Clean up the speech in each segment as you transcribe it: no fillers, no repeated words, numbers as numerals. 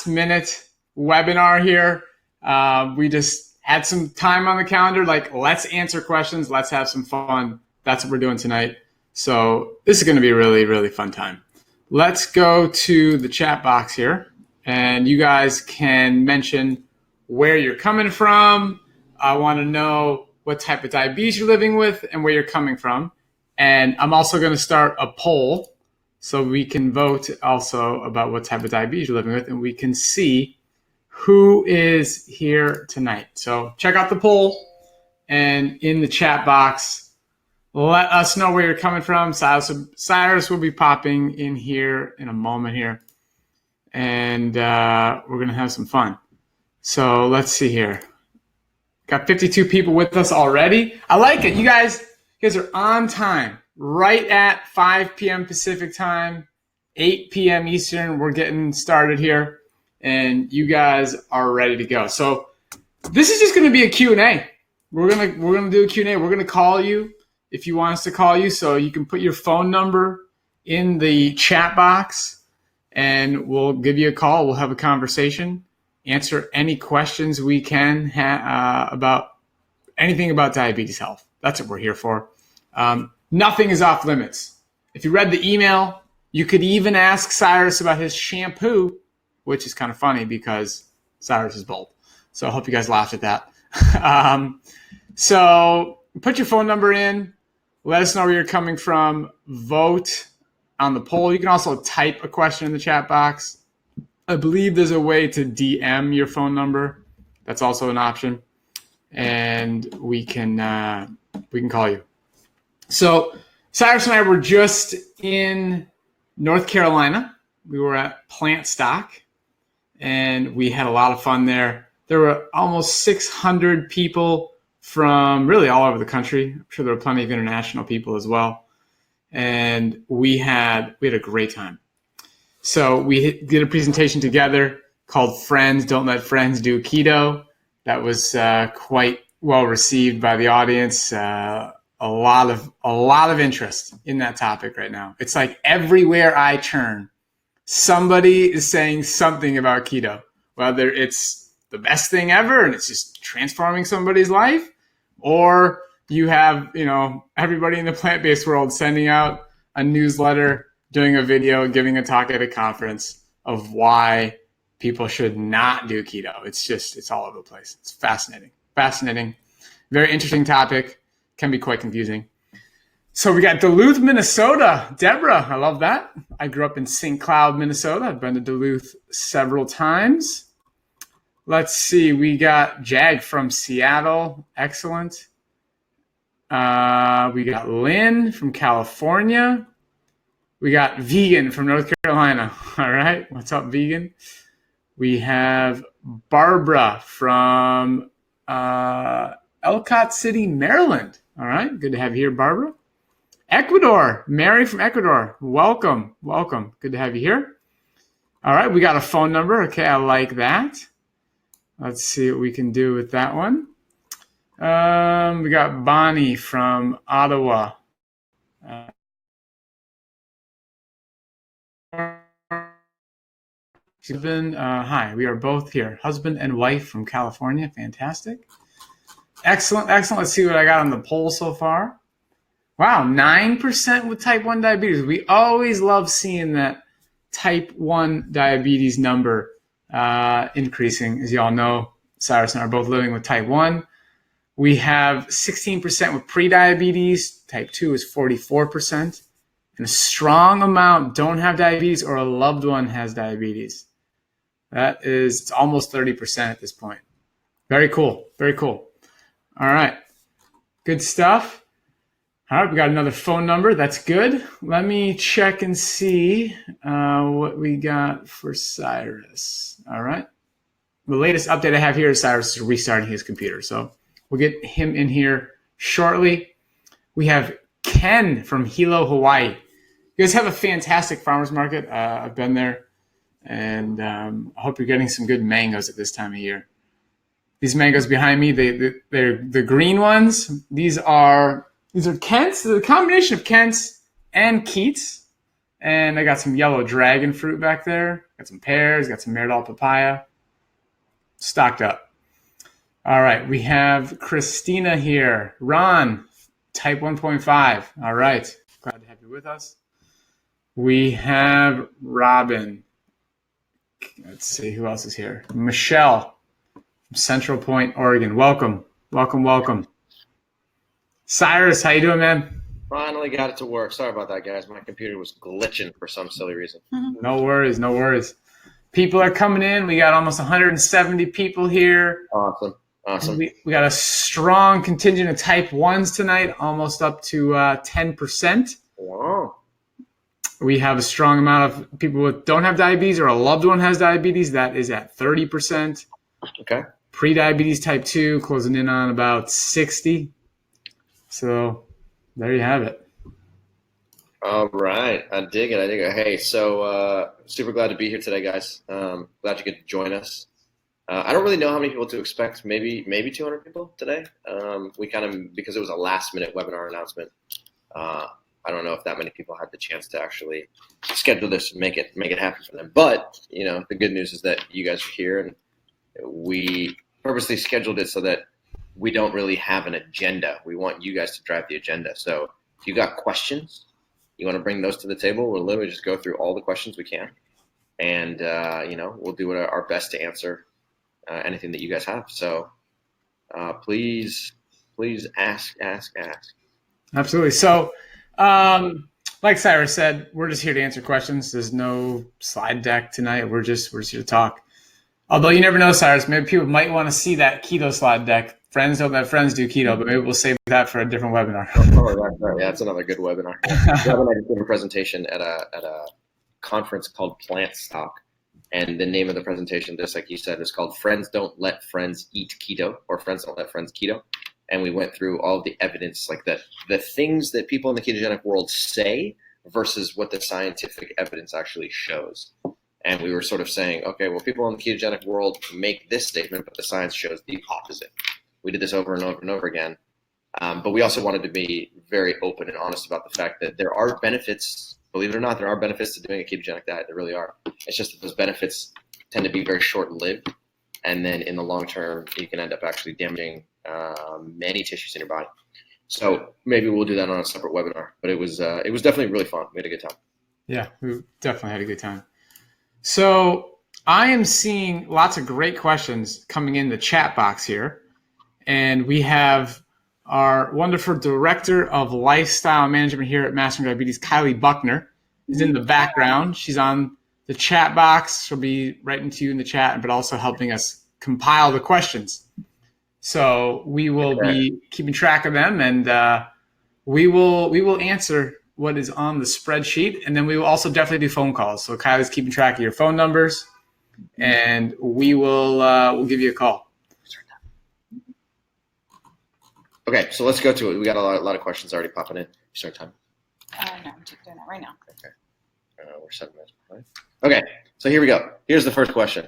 last minute webinar here. We just had some time on the calendar. Like, let's answer questions. Let's have some fun. That's what we're doing tonight. So this is going to be a really, really fun time. Let's go to the chat box here, and you guys can mention where you're coming from. I want to know what type of diabetes you're living with and where you're coming from. And I'm also going to start a poll so we can vote also about what type of diabetes you're living with, and we can see who is here tonight. So check out the poll, and in the chat box, let us know where you're coming from. Cyrus will be popping in here in a moment here, and we're going to have some fun. So let's see here. Got 52 people with us already. I like it. You guys are on time, right at 5 p.m. Pacific time, 8 p.m. Eastern. We're getting started here, and you guys are ready to go. So this is just going to be a Q&A. We're gonna do a Q&A. We're gonna call you if you want us to call you, so you can put your phone number in the chat box, and we'll give you a call. We'll have a conversation, answer any questions we can about anything about diabetes health. That's what we're here for. Nothing is off limits. If you read the email, you could even ask Cyrus about his shampoo, which is kind of funny because Cyrus is bald. So I hope you guys laughed at that. So put your phone number in. Let us know where you're coming from. Vote on the poll. You can also type a question in the chat box. I believe there's a way to DM your phone number. That's also an option. And we can call you. So Cyrus and I were just in North Carolina. We were at Plant Stock, and we had a lot of fun there. There were almost 600 people from really all over the country. I'm sure there were plenty of international people as well. And we had a great time. So we did a presentation together called Friends Don't Let Friends Do Keto. That was quite well received by the audience. A lot of interest in that topic right now. It's like everywhere I turn, somebody is saying something about keto, whether it's the best thing ever and it's just transforming somebody's life, or you have, everybody in the plant-based world sending out a newsletter, doing a video, giving a talk at a conference of why people should not do keto. It's all over the place. It's fascinating, very interesting topic, can be quite confusing. So we got Duluth, Minnesota. Deborah, I love that. I grew up in St. Cloud, Minnesota. I've been to Duluth several times. Let's see. We got Jag from Seattle. Excellent. We got Lynn from California. We got Vegan from North Carolina. All right. What's up, Vegan? We have Barbara from Ellicott City, Maryland. All right. Good to have you here, Barbara. Ecuador. Mary from Ecuador. Welcome. Good to have you here. All right. We got a phone number. Okay. I like that. Let's see what we can do with that one. We got Bonnie from Ottawa. Hi, we are both here. Husband and wife from California. Fantastic. Excellent. Let's see what I got on the poll so far. Wow, 9% with type 1 diabetes. We always love seeing that type 1 diabetes number increasing. As you all know, Cyrus and I are both living with type 1. We have 16% with prediabetes. Type 2 is 44%. And a strong amount don't have diabetes or a loved one has diabetes. It's almost 30% at this point. Very cool. All right. Good stuff. All right, we got another phone number. That's good. Let me check and see what we got for Cyrus. All right. The latest update I have here is Cyrus is restarting his computer. So we'll get him in here shortly. We have Ken from Hilo, Hawaii. You guys have a fantastic farmer's market. I've been there, and I hope you're getting some good mangoes at this time of year. These mangoes behind me, they're the green ones. These are Kent's. They're a combination of Kent's and Keats. And I got some yellow dragon fruit back there. Got some pears, got some Meridol papaya. Stocked up. All right, we have Christina here. Ron, type 1.5. All right, glad to have you with us. We have Robin. Let's see who else is here. Michelle from Central Point, Oregon. Welcome, welcome, welcome. Cyrus, how you doing, man? Finally got it to work. Sorry about that, guys. My computer was glitching for some silly reason. No worries, no worries. People are coming in. We got almost 170 people here. Awesome. We got a strong contingent of type 1s tonight, almost up to 10%. Wow. We have a strong amount of people who don't have diabetes or a loved one has diabetes. That is at 30%. Okay. Pre-diabetes type 2 closing in on about 60. So there you have it. All right. I dig it. Hey, so super glad to be here today, guys. Glad you could join us. I don't really know how many people to expect. Maybe 200 people today. We kind of, because it was a last minute webinar announcement. I don't know if that many people had the chance to actually schedule this and make it happen for them. But the good news is that you guys are here, and we purposely scheduled it so that we don't really have an agenda. We want you guys to drive the agenda. So if you got questions, you want to bring those to the table, we'll literally just go through all the questions we can, and we'll do our best to answer anything that you guys have. So please ask. Absolutely. So like Cyrus said, we're just here to answer questions. There's no slide deck tonight. We're just here to talk. Although you never know, Cyrus, maybe people might want to see that keto slide deck. Friends don't let friends do keto, but maybe we'll save that for a different webinar. That's another good webinar. I did a presentation at a conference called Plant Stock, and the name of the presentation, just like you said, is called "Friends Don't Let Friends Eat Keto" or "Friends Don't Let Friends Keto." And we went through all of the evidence, like the things that people in the ketogenic world say versus what the scientific evidence actually shows. And we were sort of saying, okay, well, people in the ketogenic world make this statement, but the science shows the opposite. We did this over and over and over again. But we also wanted to be very open and honest about the fact that there are benefits, believe it or not, there are benefits to doing a ketogenic diet. There really are. It's just that those benefits tend to be very short-lived. And then in the long term, you can end up actually damaging many tissues in your body. So maybe we'll do that on a separate webinar. But it was definitely really fun. We had a good time. Yeah, we definitely had a good time. So I am seeing lots of great questions coming in the chat box here. And we have our wonderful director of lifestyle management here at Mastering Diabetes, Kylie Buckner, is in the background. She's on the chat box. She'll be writing to you in the chat, but also helping us compile the questions. So we will be keeping track of them, and we will answer what is on the spreadsheet, and then we will also definitely do phone calls. So Kylie's keeping track of your phone numbers, and we will we'll give you a call. Okay, so let's go to it. We got a lot of questions already popping in. Start time. No, I'm doing that right now. Okay. We're 7 minutes behind. Okay, so here we go. Here's the first question.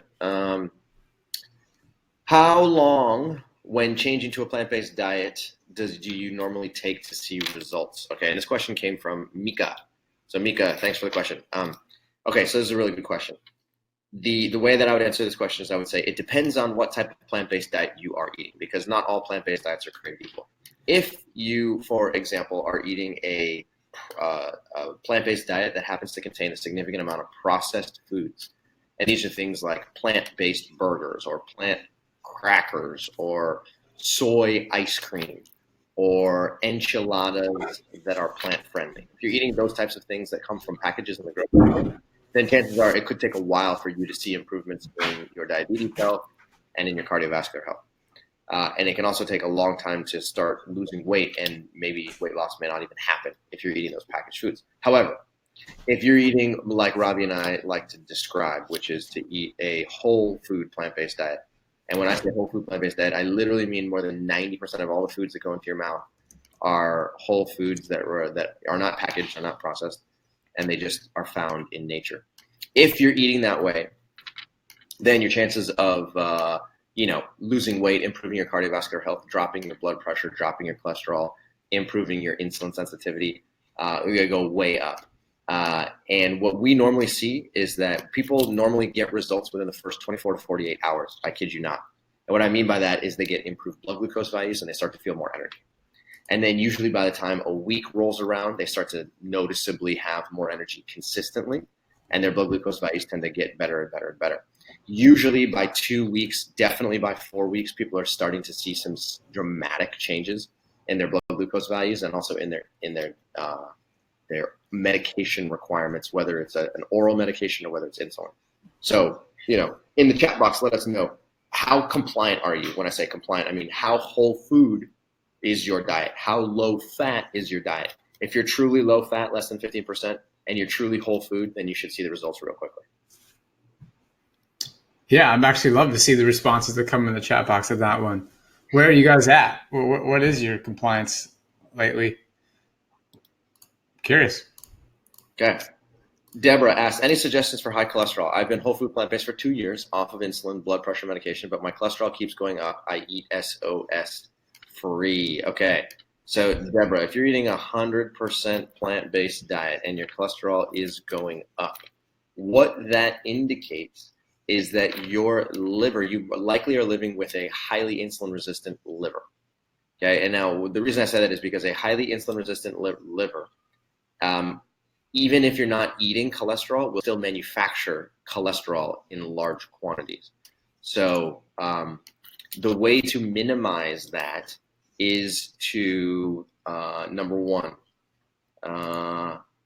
How long, when changing to a plant-based diet, do you normally take to see results? Okay, and this question came from Mika. So Mika, thanks for the question. Okay, so this is a really good question. The way that I would answer this question is I would say it depends on what type of plant-based diet you are eating, because not all plant-based diets are created equal. If you, for example, are eating a plant-based diet that happens to contain a significant amount of processed foods, and these are things like plant-based burgers or plant crackers or soy ice cream or enchiladas that are plant-friendly. If you're eating those types of things that come from packages in the grocery store, then chances are it could take a while for you to see improvements in your diabetes health and in your cardiovascular health. And it can also take a long time to start losing weight, and maybe weight loss may not even happen if you're eating those packaged foods. However, if you're eating like Robby and I like to describe, which is to eat a whole food plant-based diet, and when I say whole food plant-based diet, I literally mean more than 90% of all the foods that go into your mouth are whole foods that are not packaged, are not processed, and they just are found in nature. If you're eating that way, then your chances of losing weight, improving your cardiovascular health, dropping your blood pressure, dropping your cholesterol, improving your insulin sensitivity, are going to go way up. And what we normally see is that people normally get results within the first 24 to 48 hours. I kid you not. And what I mean by that is they get improved blood glucose values and they start to feel more energy. And then usually by the time a week rolls around, they start to noticeably have more energy consistently, and their blood glucose values tend to get better and better and better. Usually by 2 weeks, definitely by 4 weeks, people are starting to see some dramatic changes in their blood glucose values and also in their medication requirements, whether it's an oral medication or whether it's insulin. So, in the chat box, let us know, how compliant are you? When I say compliant, I mean how whole food is your diet? How low fat is your diet? If you're truly low fat, less than 15%, and you're truly whole food, then you should see the results real quickly. Yeah, I'm actually love to see the responses that come in the chat box of that one. Where are you guys at? What is your compliance lately? Curious. Okay. Deborah asked, any suggestions for high cholesterol? I've been whole food plant-based for 2 years, off of insulin, blood pressure medication, but my cholesterol keeps going up. I eat SOS free. Okay. So Deborah, if you're eating 100% plant-based diet and your cholesterol is going up, what that indicates is that your liver, you likely are living with a highly insulin-resistant liver. Okay. And now the reason I say that is because a highly insulin-resistant liver, even if you're not eating cholesterol, will still manufacture cholesterol in large quantities. So the way to minimize that is to, number one,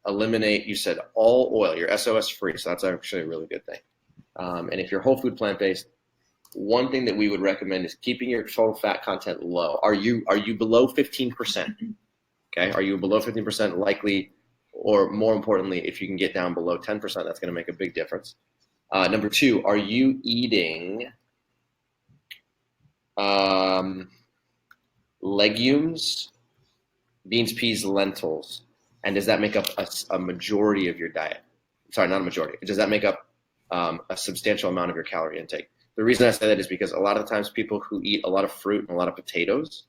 eliminate, you said all oil, you're SOS free, so that's actually a really good thing. And if you're whole food plant-based, one thing that we would recommend is keeping your total fat content low. Are you below 15%? Okay, are you below 15%? Likely, or more importantly, if you can get down below 10%, that's going to make a big difference. Number two, are you eating legumes, beans, peas, lentils, and does that make up a majority of your diet? Sorry, not a majority. Does that make up a substantial amount of your calorie intake? The reason I say that is because a lot of times people who eat a lot of fruit and a lot of potatoes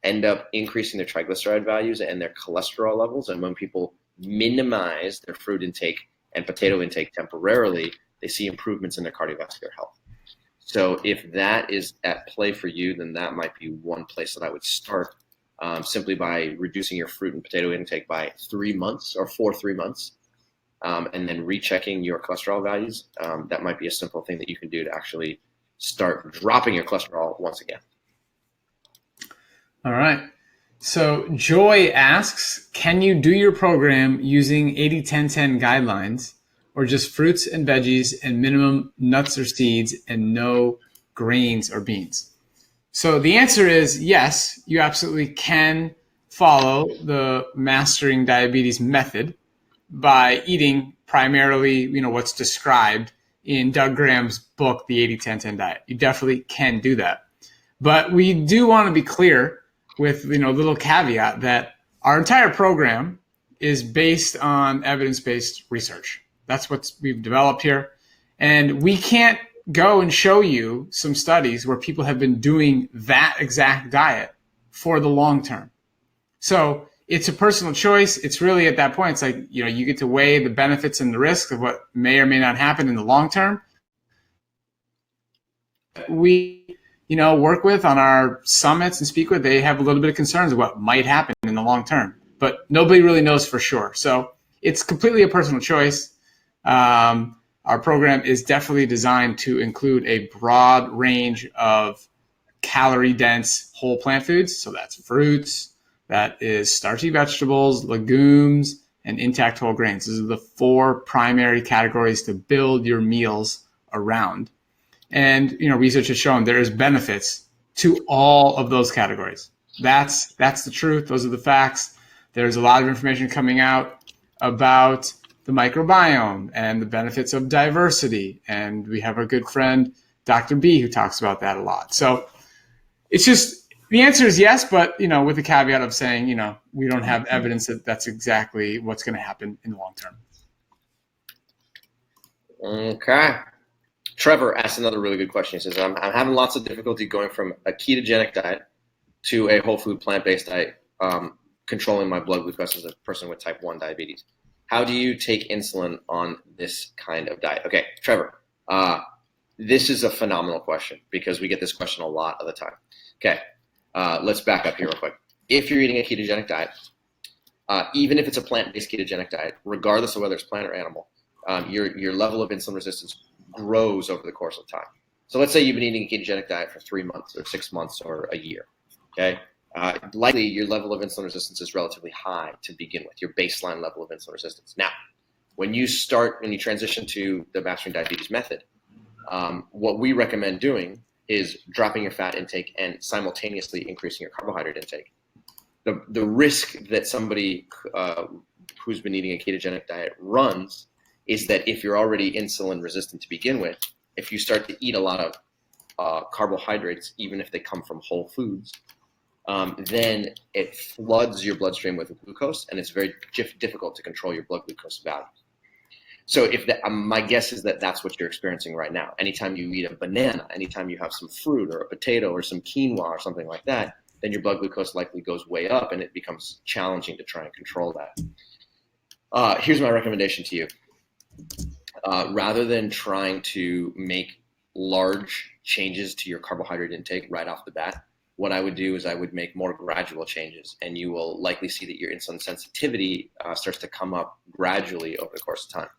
end up increasing their triglyceride values and their cholesterol levels. And when people minimize their fruit intake and potato intake temporarily, they see improvements in their cardiovascular health. So if that is at play for you, then that might be one place that I would start, simply by reducing your fruit and potato intake by 3 months or for 3 months, and then rechecking your cholesterol values. That might be a simple thing that you can do to actually start dropping your cholesterol once again. All right. So Joy asks, can you do your program using 80-10-10 guidelines or just fruits and veggies and minimum nuts or seeds and no grains or beans? So the answer is yes, you absolutely can follow the Mastering Diabetes method by eating primarily, what's described in Doug Graham's book, The 80-10-10 Diet. You definitely can do that. But we do want to be clear with, a little caveat that our entire program is based on evidence-based research. That's what we've developed here. And we can't go and show you some studies where people have been doing that exact diet for the long term. So it's a personal choice. It's really at that point, it's like, you get to weigh the benefits and the risks of what may or may not happen in the long term. We, work with on our summits and speak with, they have a little bit of concerns of what might happen in the long term, but nobody really knows for sure. So it's completely a personal choice. Our program is definitely designed to include a broad range of calorie-dense whole plant foods. So that's fruits, that is starchy vegetables, legumes, and intact whole grains. These are the 4 primary categories to build your meals around. And, research has shown there is benefits to all of those categories. That's the truth. Those are the facts. There's a lot of information coming out about the microbiome and the benefits of diversity. And we have a good friend, Dr. B, who talks about that a lot. So it's just, the answer is yes, but, with the caveat of saying, we don't have evidence that that's exactly what's going to happen in the long term. Okay. Trevor asked another really good question. He says, I'm having lots of difficulty going from a ketogenic diet to a whole food plant-based diet, controlling my blood glucose as a person with type 1 diabetes. How do you take insulin on this kind of diet? Okay, Trevor, this is a phenomenal question because we get this question a lot of the time. Okay, let's back up here real quick. If you're eating a ketogenic diet, even if it's a plant-based ketogenic diet, regardless of whether it's plant or animal, your level of insulin resistance grows over the course of time. So let's say you've been eating a ketogenic diet for 3 months or 6 months or a year, okay? Likely your level of insulin resistance is relatively high to begin with, your baseline level of insulin resistance. Now, when you transition to the Mastering Diabetes method, what we recommend doing is dropping your fat intake and simultaneously increasing your carbohydrate intake. The risk that somebody who's been eating a ketogenic diet runs is that if you're already insulin resistant to begin with, if you start to eat a lot of carbohydrates, even if they come from whole foods, then it floods your bloodstream with glucose, and it's very difficult to control your blood glucose value. So my guess is that that's what you're experiencing right now. Anytime you eat a banana, anytime you have some fruit or a potato or some quinoa or something like that, then your blood glucose likely goes way up, and it becomes challenging to try and control that. Here's my recommendation to you. Rather than trying to make large changes to your carbohydrate intake right off the bat, what I would do is I would make more gradual changes, and you will likely see that your insulin sensitivity starts to come up gradually over the course of time.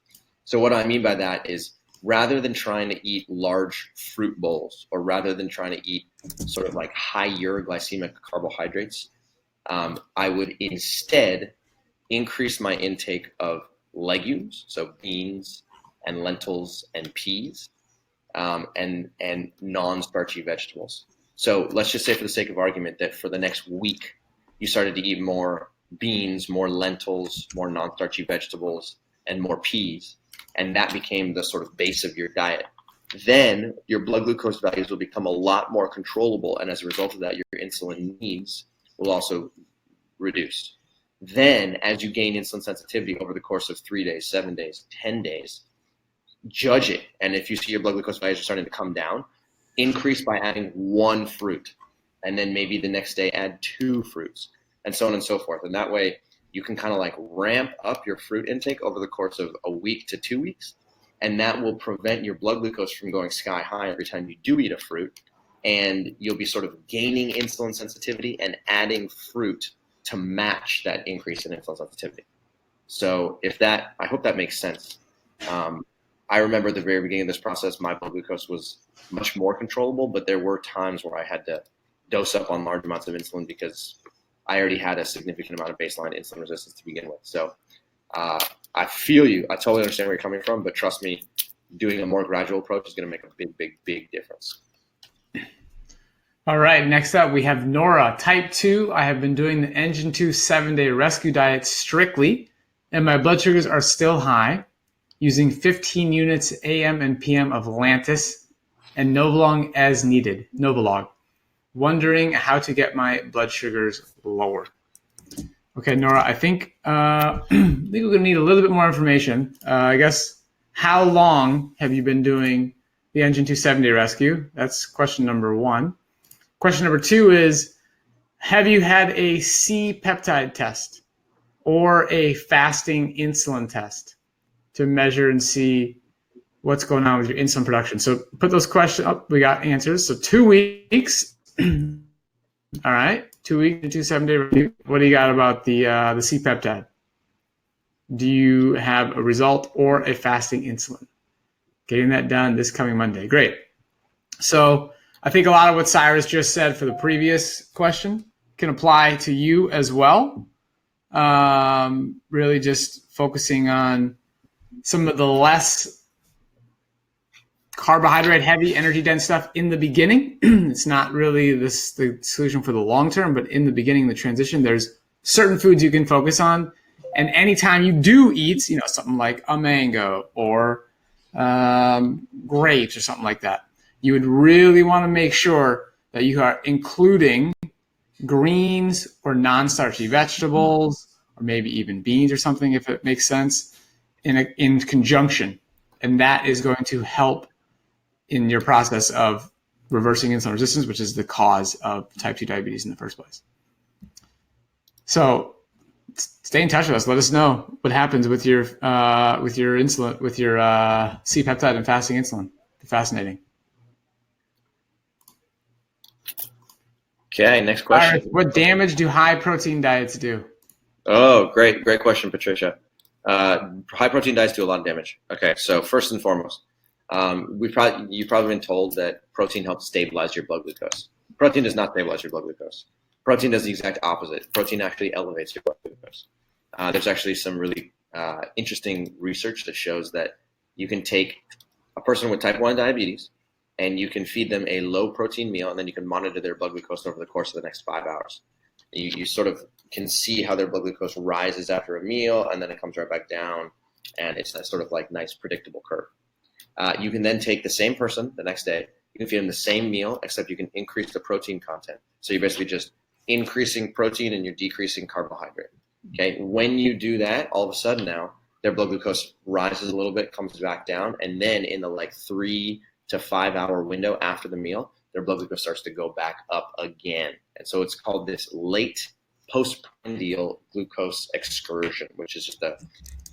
So what I mean by that is, rather than trying to eat large fruit bowls, or rather than trying to eat sort of like higher glycemic carbohydrates, I would instead increase my intake of legumes, so beans and lentils and peas, and non-starchy vegetables. So let's just say, for the sake of argument, that for the next week, you started to eat more beans, more lentils, more non-starchy vegetables, and more peas, and that became the sort of base of your diet. Then your blood glucose values will become a lot more controllable, and as a result of that, your insulin needs will also reduce. Then, as you gain insulin sensitivity over the course of 3 days, 7 days, 10 days, judge it, and if you see your blood glucose values are starting to come down, increase by adding 1 fruit, and then maybe the next day add 2 fruits, and so on and so forth. And that way you can kind of like ramp up your fruit intake over the course of a week to 2 weeks, and that will prevent your blood glucose from going sky high every time you do eat a fruit, and you'll be sort of gaining insulin sensitivity and adding fruit to match that increase in insulin sensitivity. So I hope that makes sense. I remember at the very beginning of this process, my blood glucose was much more controllable, but there were times where I had to dose up on large amounts of insulin because I already had a significant amount of baseline insulin resistance to begin with. So I feel you. I totally understand where you're coming from, but trust me, doing a more gradual approach is going to make a big, big, big difference. All right, next up we have Nora. Type 2, I have been doing the Engine 2 7-day rescue diet strictly, and my blood sugars are still high, using 15 units AM and PM of Lantus and Novolog as needed. Novolog. Wondering how to get my blood sugars lower. Okay, Nora, I think we're going to need a little bit more information. I guess, how long have you been doing the Engine 2 7-day rescue? That's question number 1. Question number 2 is, have you had a C-peptide test or a fasting insulin test to measure and see what's going on with your insulin production? So put those questions up. We got answers. So 2 weeks. All right. 2 weeks into 7-day review. What do you got about the C-peptide? Do you have a result or a fasting insulin? Getting that done this coming Monday. Great. So I think a lot of what Cyrus just said for the previous question can apply to you as well. Really just focusing on some of the less carbohydrate heavy, energy dense stuff in the beginning. It's not really the solution for the long term, but in the beginning, the transition, there's certain foods you can focus on. And anytime you do eat, something like a mango or grapes or something like that, you would really want to make sure that you are including greens or non-starchy vegetables, or maybe even beans or something, if it makes sense, in conjunction. And that is going to help in your process of reversing insulin resistance, which is the cause of type 2 diabetes in the first place. So stay in touch with us. Let us know what happens with your insulin, with your C-peptide and fasting insulin. Fascinating. Okay, next question. Cyrus, what damage do high protein diets do? Oh, great question, Patricia. High protein diets do a lot of damage. Okay, so first and foremost, you've probably been told that protein helps stabilize your blood glucose. Protein does not stabilize your blood glucose. Protein does the exact opposite. Protein actually elevates your blood glucose. There's actually some really interesting research that shows that you can take a person with type 1 diabetes and you can feed them a low protein meal, and then you can monitor their blood glucose over the course of the next 5 hours. You sort of can see how their blood glucose rises after a meal, and then it comes right back down, and it's that sort of like nice predictable curve. You can then take the same person the next day, you can feed them the same meal, except you can increase the protein content. So you're basically just increasing protein and you're decreasing carbohydrate. Okay, when you do that, all of a sudden now their blood glucose rises a little bit, comes back down, and then in the like 3 to 5 hour window after the meal, their blood glucose starts to go back up again. And so it's called this late postprandial glucose excursion, which is just a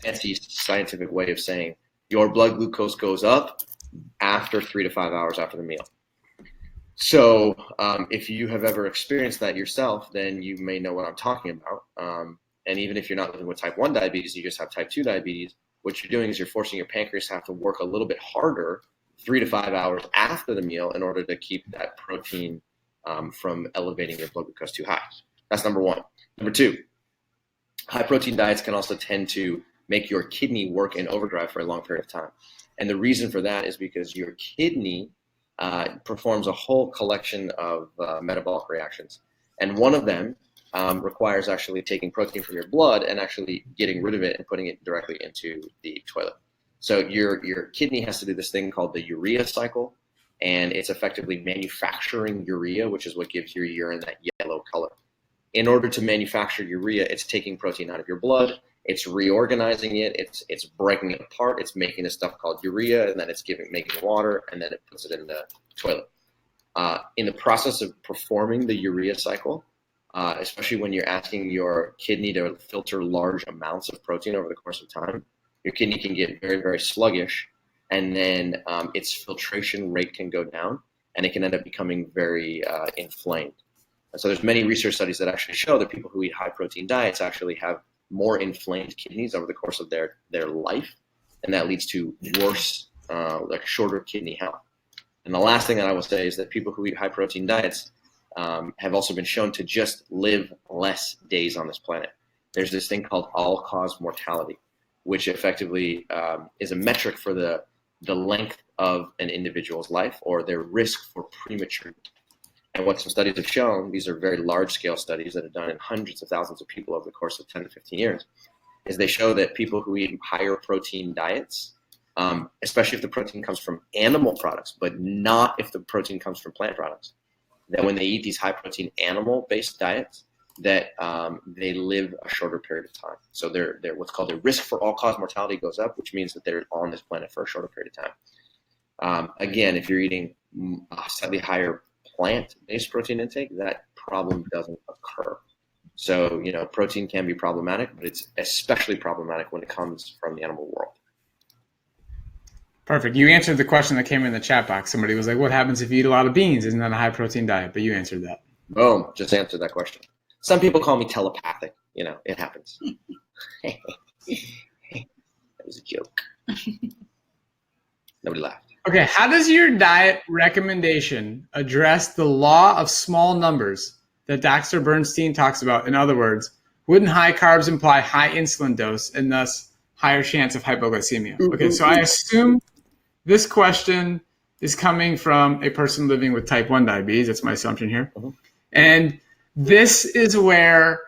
fancy scientific way of saying your blood glucose goes up after 3 to 5 hours after the meal. So if you have ever experienced that yourself, then you may know what I'm talking about. And even if you're not living with type 1 diabetes, you just have type 2 diabetes, what you're doing is you're forcing your pancreas to have to work a little bit harder 3 to 5 hours after the meal in order to keep that protein from elevating your blood glucose too high. That's number one. Number two, high protein diets can also tend to make your kidney work in overdrive for a long period of time. And the reason for that is because your kidney performs a whole collection of metabolic reactions. And one of them requires actually taking protein from your blood and actually getting rid of it and putting it directly into the toilet. So your kidney has to do this thing called the urea cycle, and it's effectively manufacturing urea, which is what gives your urine that yellow color. In order to manufacture urea, it's taking protein out of your blood, it's reorganizing it, it's breaking it apart, it's making this stuff called urea, and then it's making water, and then it puts it in the toilet. In the process of performing the urea cycle, especially when you're asking your kidney to filter large amounts of protein over the course of time, your kidney can get very, very sluggish, and then its filtration rate can go down, and it can end up becoming very inflamed. And so there's many research studies that actually show that people who eat high protein diets actually have more inflamed kidneys over the course of their life, and that leads to worse, like shorter kidney health. And the last thing that I will say is that people who eat high protein diets have also been shown to just live less days on this planet. There's this thing called all-cause mortality, which effectively is a metric for the length of an individual's life or their risk for premature death. And what some studies have shown, these are very large-scale studies that are done in hundreds of thousands of people over the course of 10 to 15 years, is they show that people who eat higher protein diets, especially if the protein comes from animal products, but not if the protein comes from plant products, that when they eat these high-protein animal-based diets, that they live a shorter period of time. So they're what's called the risk for all-cause mortality goes up, which means that they're on this planet for a shorter period of time. Again, if you're eating a slightly higher plant-based protein intake, that problem doesn't occur. So, protein can be problematic, but it's especially problematic when it comes from the animal world. Perfect. You answered the question that came in the chat box. Somebody was like, what happens if you eat a lot of beans? Isn't that a high-protein diet? But you answered that. Boom. Just answered that question. Some people call me telepathic. It happens. That was a joke. Nobody laughed. Okay, how does your diet recommendation address the law of small numbers that Dr. Bernstein talks about? In other words, wouldn't high carbs imply high insulin dose and thus higher chance of hypoglycemia? Okay, so I assume this question is coming from a person living with type 1 diabetes. That's my assumption here. And this is where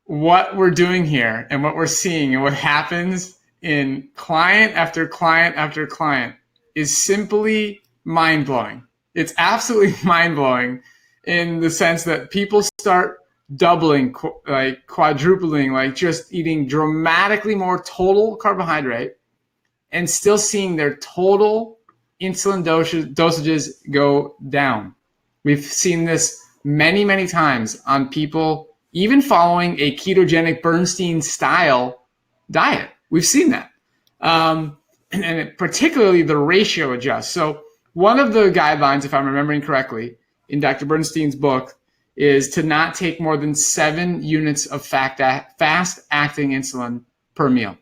what we're doing here and what we're seeing and what happens in client after client after client is simply mind-blowing. It's absolutely mind-blowing in the sense that people start doubling, like quadrupling, like just eating dramatically more total carbohydrate and still seeing their total insulin dosages go down. We've seen this many, many times on people even following a ketogenic Bernstein style diet. We've seen that. And particularly the ratio adjusts. So one of the guidelines, if I'm remembering correctly, in Dr. Bernstein's book is to not take more than 7 units of fast-acting insulin per meal.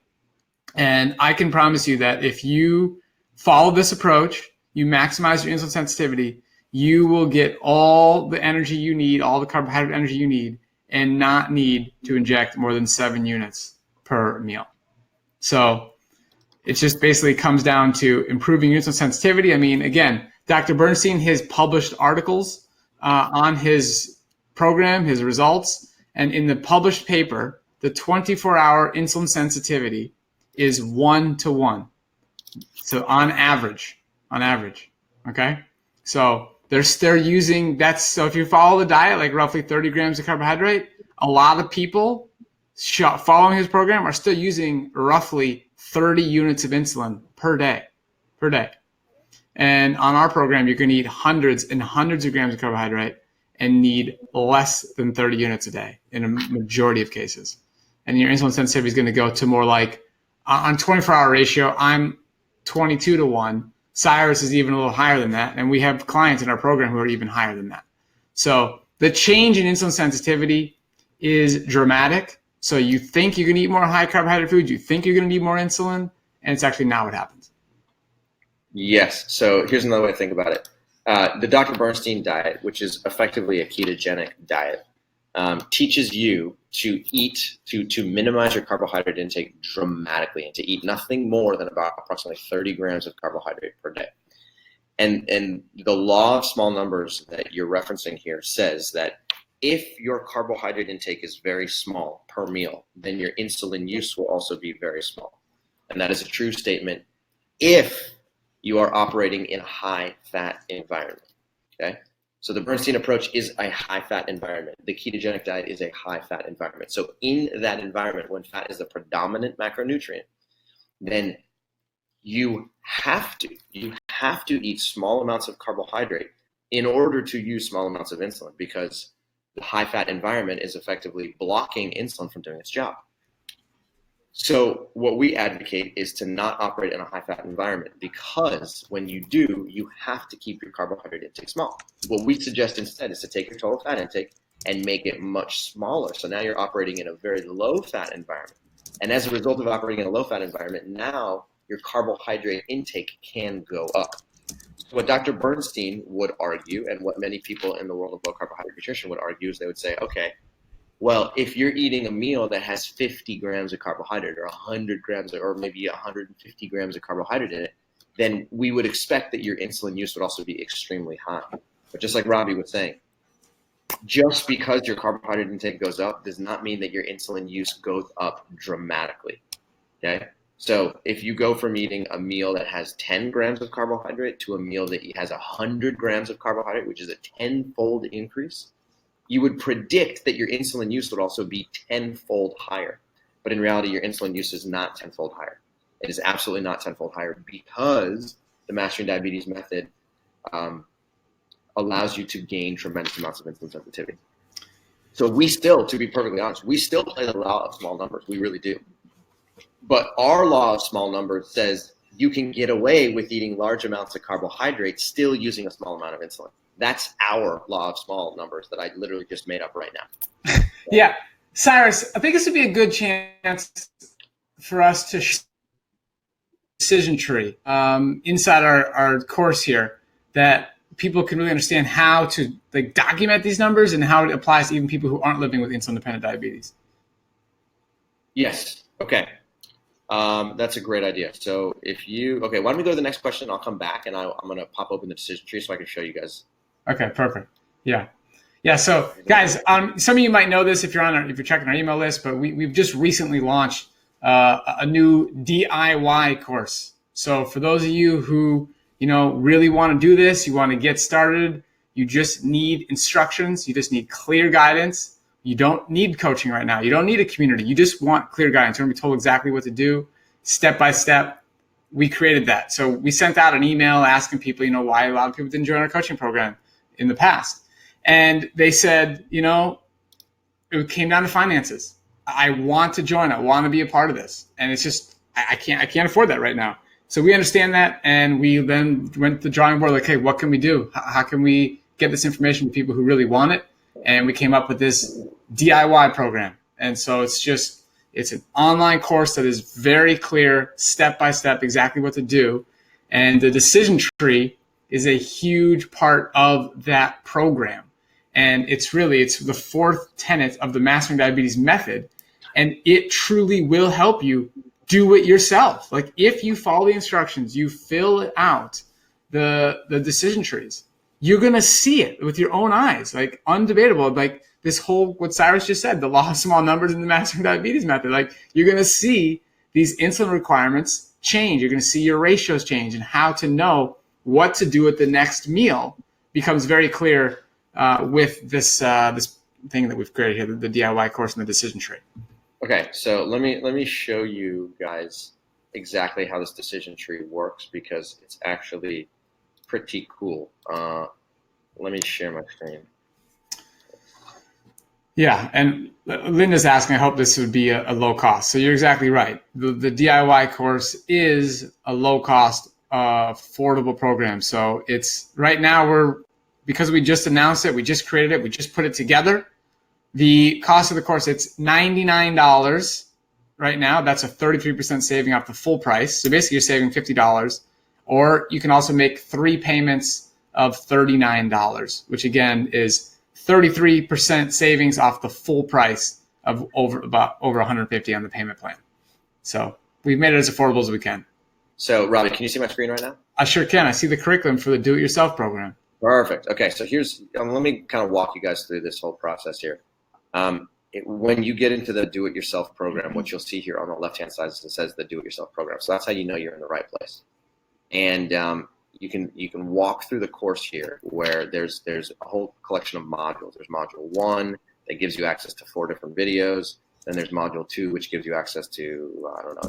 And I can promise you that if you follow this approach, you maximize your insulin sensitivity, you will get all the energy you need, all the carbohydrate energy you need, and not need to inject more than 7 units per meal. So it just basically comes down to improving insulin sensitivity. I mean, again, Dr. Bernstein has published articles on his program, his results, and in the published paper, the 24-hour insulin sensitivity is 1-to-1. So on average, okay? So they're using, so if you follow the diet, like roughly 30 grams of carbohydrate, a lot of people following his program are still using roughly 30 units of insulin per day. And on our program, you can eat hundreds and hundreds of grams of carbohydrate and need less than 30 units a day in a majority of cases. And your insulin sensitivity is going to go to more like, on 24-hour ratio, I'm 22-to-1. Cyrus is even a little higher than that. And we have clients in our program who are even higher than that. So the change in insulin sensitivity is dramatic. So you think you can eat more high carbohydrate foods, you think you're going to need more insulin, and it's actually not what happens. Yes. So here's another way to think about it. The Dr. Bernstein diet, which is effectively a ketogenic diet, teaches you to eat, to minimize your carbohydrate intake dramatically and to eat nothing more than about approximately 30 grams of carbohydrate per day. And the law of small numbers that you're referencing here says that if your carbohydrate intake is very small per meal, then your insulin use will also be very small. And that is a true statement if you are operating in a high-fat environment, okay? So the Bernstein approach is a high-fat environment. The ketogenic diet is a high-fat environment. So in that environment, when fat is the predominant macronutrient, then you have to eat small amounts of carbohydrate in order to use small amounts of insulin, because the high-fat environment is effectively blocking insulin from doing its job. So what we advocate is to not operate in a high-fat environment, because when you do, you have to keep your carbohydrate intake small. What we suggest instead is to take your total fat intake and make it much smaller. So now you're operating in a very low-fat environment. And as a result of operating in a low-fat environment, now your carbohydrate intake can go up. So what Dr. Bernstein would argue, and what many people in the world of low-carbohydrate nutrition would argue, is they would say, okay, well, if you're eating a meal that has 50 grams of carbohydrate or 100 grams or maybe 150 grams of carbohydrate in it, then we would expect that your insulin use would also be extremely high. But just like Robby was saying, just because your carbohydrate intake goes up does not mean that your insulin use goes up dramatically, okay? So if you go from eating a meal that has 10 grams of carbohydrate to a meal that has 100 grams of carbohydrate, which is a 10-fold increase, you would predict that your insulin use would also be 10-fold higher. But in reality, your insulin use is not 10-fold higher. It is absolutely not 10-fold higher, because the Mastering Diabetes method allows you to gain tremendous amounts of insulin sensitivity. So we still, to be perfectly honest, we still play the law of small numbers. We really do. But our law of small numbers says you can get away with eating large amounts of carbohydrates still using a small amount of insulin. That's our law of small numbers that I literally just made up right now. Yeah. Cyrus, I think this would be a good chance for us to decision tree inside our course here, that people can really understand how to document these numbers and how it applies to even people who aren't living with insulin-dependent diabetes. Yes. Okay. That's a great idea. So why don't we go to the next question? I'll come back and I'm going to pop open the decision tree so I can show you guys. Okay, perfect. Yeah. So guys, some of you might know this if you're checking our email list, but we've just recently launched a new DIY course. So for those of you who, really want to do this, you want to get started, you just need instructions, you just need clear guidance. You don't need coaching right now. You don't need a community. You just want clear guidance. You're going to be told exactly what to do, step by step. We created that. So we sent out an email asking people, why a lot of people didn't join our coaching program in the past. And they said, it came down to finances. I want to join. I want to be a part of this, and it's just I can't afford that right now. So we understand that, and we then went to the drawing board. Like, hey, what can we do? How can we get this information to people who really want it? And we came up with this DIY program. And so it's an online course that is very clear, step by step, exactly what to do. And the decision tree is a huge part of that program. And it's the fourth tenet of the Mastering Diabetes method. And it truly will help you do it yourself. Like, if you follow the instructions, you fill out the decision trees, you're going to see it with your own eyes, like undebatable. Like this whole, what Cyrus just said, the law of small numbers in the Mastering Diabetes method, like you're going to see these insulin requirements change. You're going to see your ratios change, and how to know what to do at the next meal becomes very clear with this thing that we've created here, the DIY course and the decision tree. Okay, so let me show you guys exactly how this decision tree works, because it's actually pretty cool. Let me share my screen. Yeah, and Linda's asking, I hope this would be a low cost. So you're exactly right. The DIY course is a low cost, affordable program. So it's right now because we just announced it, we just created it, we just put it together. The cost of the course, it's $99 right now. That's a 33% saving off the full price. So basically you're saving $50. Or you can also make 3 payments of $39, which again is 33% savings off the full price of over $150 on the payment plan. So we've made it as affordable as we can. So Robby, can you see my screen right now? I sure can. I see the curriculum for the do-it-yourself program. Perfect. Okay, so let me kind of walk you guys through this whole process here. When you get into the do-it-yourself program, what you'll see here on the left-hand side is it says the do-it-yourself program. So that's how you know you're in the right place. And you can walk through the course here, where there's a whole collection of modules. There's module 1 that gives you access to 4 different videos. Then there's module 2, which gives you access to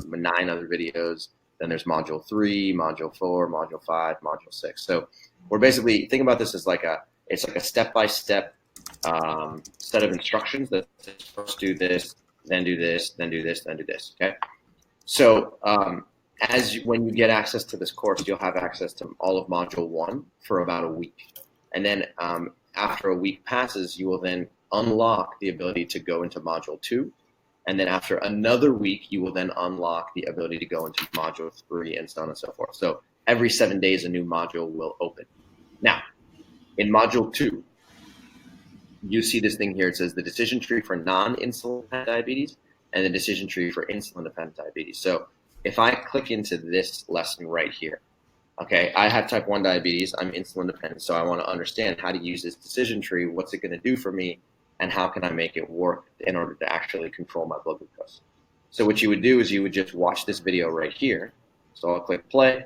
9 other videos. Then there's module 3, module 4, module 5, module 6. So we're basically, think about this as it's like a step-by-step set of instructions that says first do this, then do this, then do this, then do this. Okay. So when you get access to this course, you'll have access to all of module 1 for about a week. And then after a week passes, you will then unlock the ability to go into module 2. And then after another week, you will then unlock the ability to go into module 3, and so on and so forth. So every 7 days, a new module will open. Now, in module 2, you see this thing here. It says the decision tree for non-insulin diabetes and the decision tree for insulin-dependent diabetes. So if I click into this lesson right here, okay, I have type 1 diabetes, I'm insulin dependent, so I want to understand how to use this decision tree, what's it going to do for me, and how can I make it work in order to actually control my blood glucose. So what you would do is you would just watch this video right here. So I'll click play,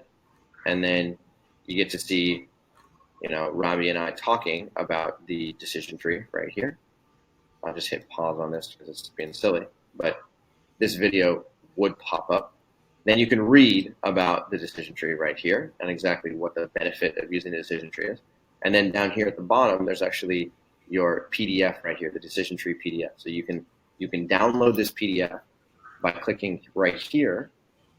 and then you get to see, Robby and I talking about the decision tree right here. I'll just hit pause on this because it's being silly, but this video would pop up. Then you can read about the decision tree right here and exactly what the benefit of using the decision tree is. And then down here at the bottom, there's actually your PDF right here, the decision tree PDF. So you can download this PDF by clicking right here,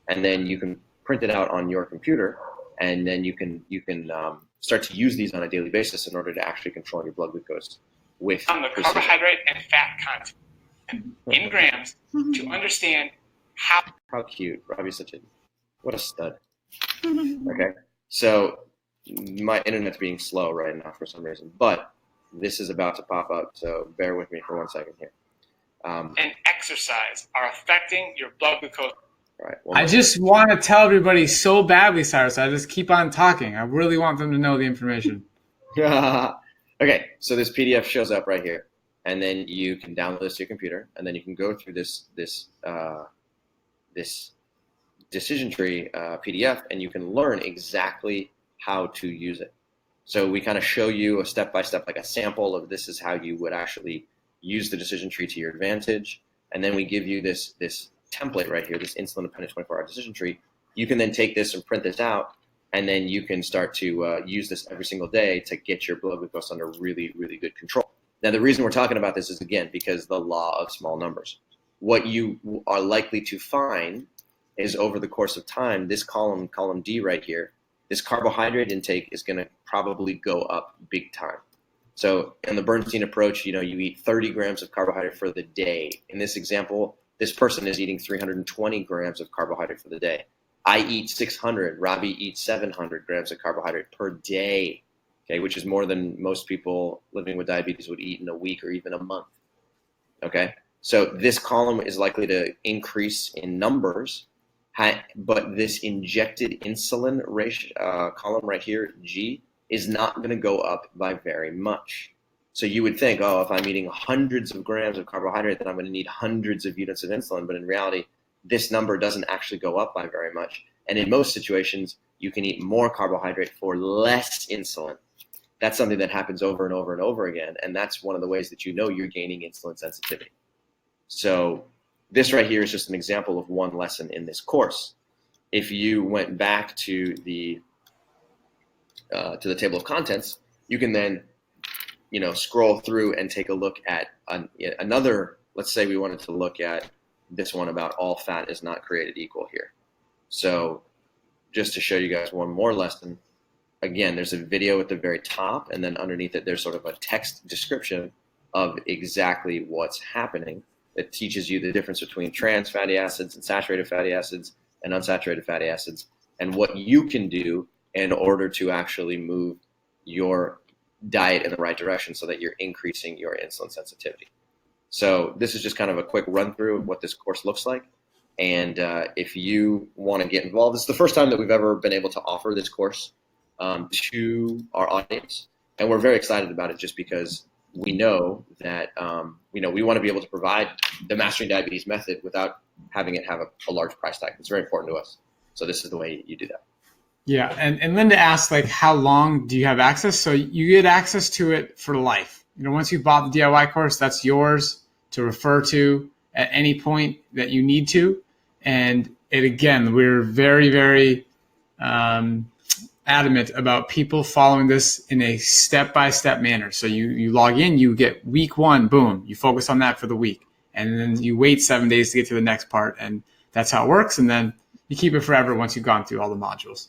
and then you can print it out on your computer, and then you can start to use these on a daily basis in order to actually control your blood glucose with on the carbohydrate and fat content in grams to understand how cute. Robby's what a stud. Okay, so my internet's being slow right now for some reason, but this is about to pop up, so bear with me for 1 second here. And exercise are affecting your blood glucose. All right, I just want to tell everybody so badly, Cyrus. I just keep on talking. I really want them to know the information. Okay, so this PDF shows up right here, and then you can download this to your computer, and then you can go through this decision tree PDF, and you can learn exactly how to use it. So we kind of show you a step-by-step, like a sample of this is how you would actually use the decision tree to your advantage. And then we give you this template right here, this insulin-dependent 24-hour decision tree. You can then take this and print this out, and then you can start to use this every single day to get your blood glucose under really, really good control. Now, the reason we're talking about this is, again, because the law of small numbers. What you are likely to find is over the course of time, this column D right here, this carbohydrate intake is going to probably go up big time. So in the Bernstein approach, you eat 30 grams of carbohydrate for the day. In this example, this person is eating 320 grams of carbohydrate for the day. I eat 600. Robby eats 700 grams of carbohydrate per day, okay, which is more than most people living with diabetes would eat in a week or even a month, okay? So this column is likely to increase in numbers, but this injected insulin ratio, column right here, G, is not going to go up by very much. So you would think, oh, if I'm eating hundreds of grams of carbohydrate, then I'm going to need hundreds of units of insulin. But in reality, this number doesn't actually go up by very much. And in most situations, you can eat more carbohydrate for less insulin. That's something that happens over and over and over again. And that's one of the ways that you're gaining insulin sensitivity. So this right here is just an example of one lesson in this course. If you went back to the table of contents, you can then scroll through and take a look at another. Let's say we wanted to look at this one about all fat is not created equal here. So just to show you guys one more lesson, again, there's a video at the very top, and then underneath it there's sort of a text description of exactly what's happening. It teaches you the difference between trans fatty acids and saturated fatty acids and unsaturated fatty acids, and what you can do in order to actually move your diet in the right direction so that you're increasing your insulin sensitivity. So this is just kind of a quick run through of what this course looks like. And if you want to get involved, this is the first time that we've ever been able to offer this course to our audience. And we're very excited about it just because we know that we want to be able to provide the Mastering Diabetes method without having it have a large price tag. It's very important to us. So this is the way you do that. Yeah, and Linda asked, how long do you have access? So you get access to it for life. Once you bought the DIY course, that's yours to refer to at any point that you need to. And again, we're very, very adamant about people following this in a step-by-step manner. So you log in, you get week 1, boom, you focus on that for the week. And then you wait 7 days to get to the next part. And that's how it works. And then you keep it forever once you've gone through all the modules.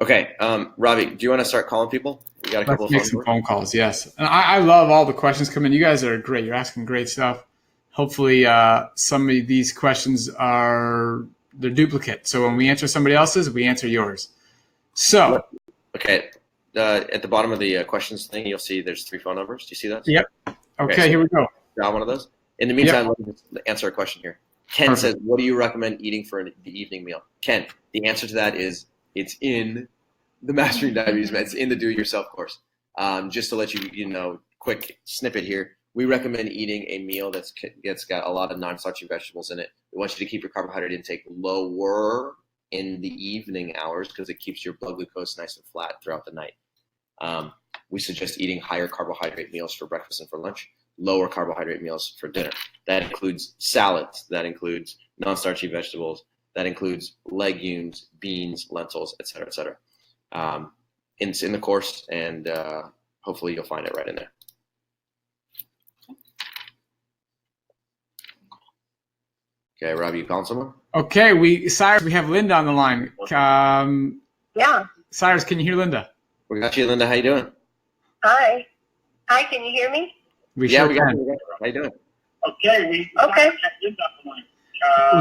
Okay, Robby, do you want to start calling people? We got a couple Let's make some phone calls, yes. And I love all the questions coming. You guys are great. You're asking great stuff. Hopefully some of these questions they're duplicate. So when we answer somebody else's, we answer yours. So. Okay, at the bottom of the questions thing, you'll see there's 3 phone numbers. Do you see that? Yep. Okay, so here we go. Got one of those? In the meantime, let me just answer a question here. Ken says, what do you recommend eating for the evening meal? Ken, the answer to that is it's in the Mastering Diabetes, it's in the do-it-yourself course. Just to let you, quick snippet here, we recommend eating a meal that's got a lot of non-starchy vegetables in it. We want you to keep your carbohydrate intake lower in the evening hours because it keeps your blood glucose nice and flat throughout the night. We suggest eating higher carbohydrate meals for breakfast and for lunch, lower carbohydrate meals for dinner. That includes salads, that includes non-starchy vegetables, that includes legumes, beans, lentils, et cetera, et cetera. It's in the course, and hopefully you'll find it right in there. Okay, Robby, you calling someone? Okay, Cyrus, we have Linda on the line. Yeah. Cyrus, can you hear Linda? We got you, Linda. How you doing? Hi. Hi, can you hear me? We got you. How you doing? Okay. Okay.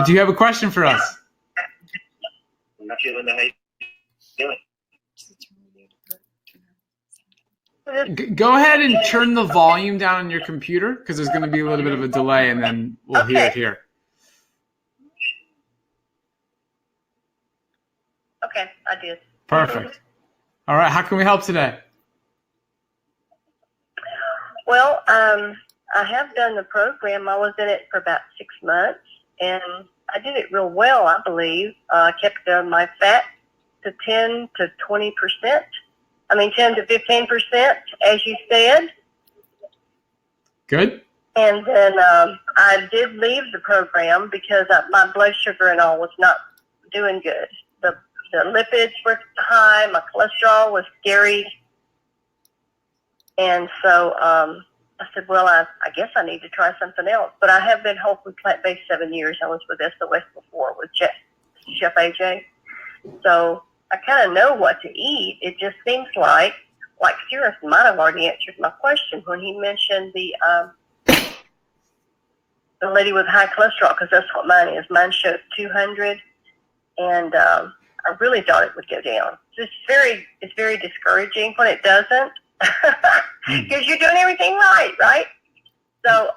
Do you have a question for us? Go ahead and turn the volume down on your computer because there's going to be a little bit of a delay, and then we'll hear it here. Okay, I did. Perfect. All right, how can we help today? Well, I have done the program. I was in it for about 6 months, and I did it real well, I believe. I kept my fat to 10 to 20%. 10 to 15%, as you said. Good. And then I did leave the program because my blood sugar and all was not doing good. The lipids were high. My cholesterol was scary. And so I said, well, I guess I need to try something else. But I have been whole food plant-based 7 years. I was with SOS before with Chef AJ. So I kind of know what to eat. It just seems like Cyrus might have already answered my question when he mentioned the lady with high cholesterol, because that's what mine is. Mine showed 200, and I really thought it would go down. So it's very discouraging when it doesn't, because you're doing everything right? So,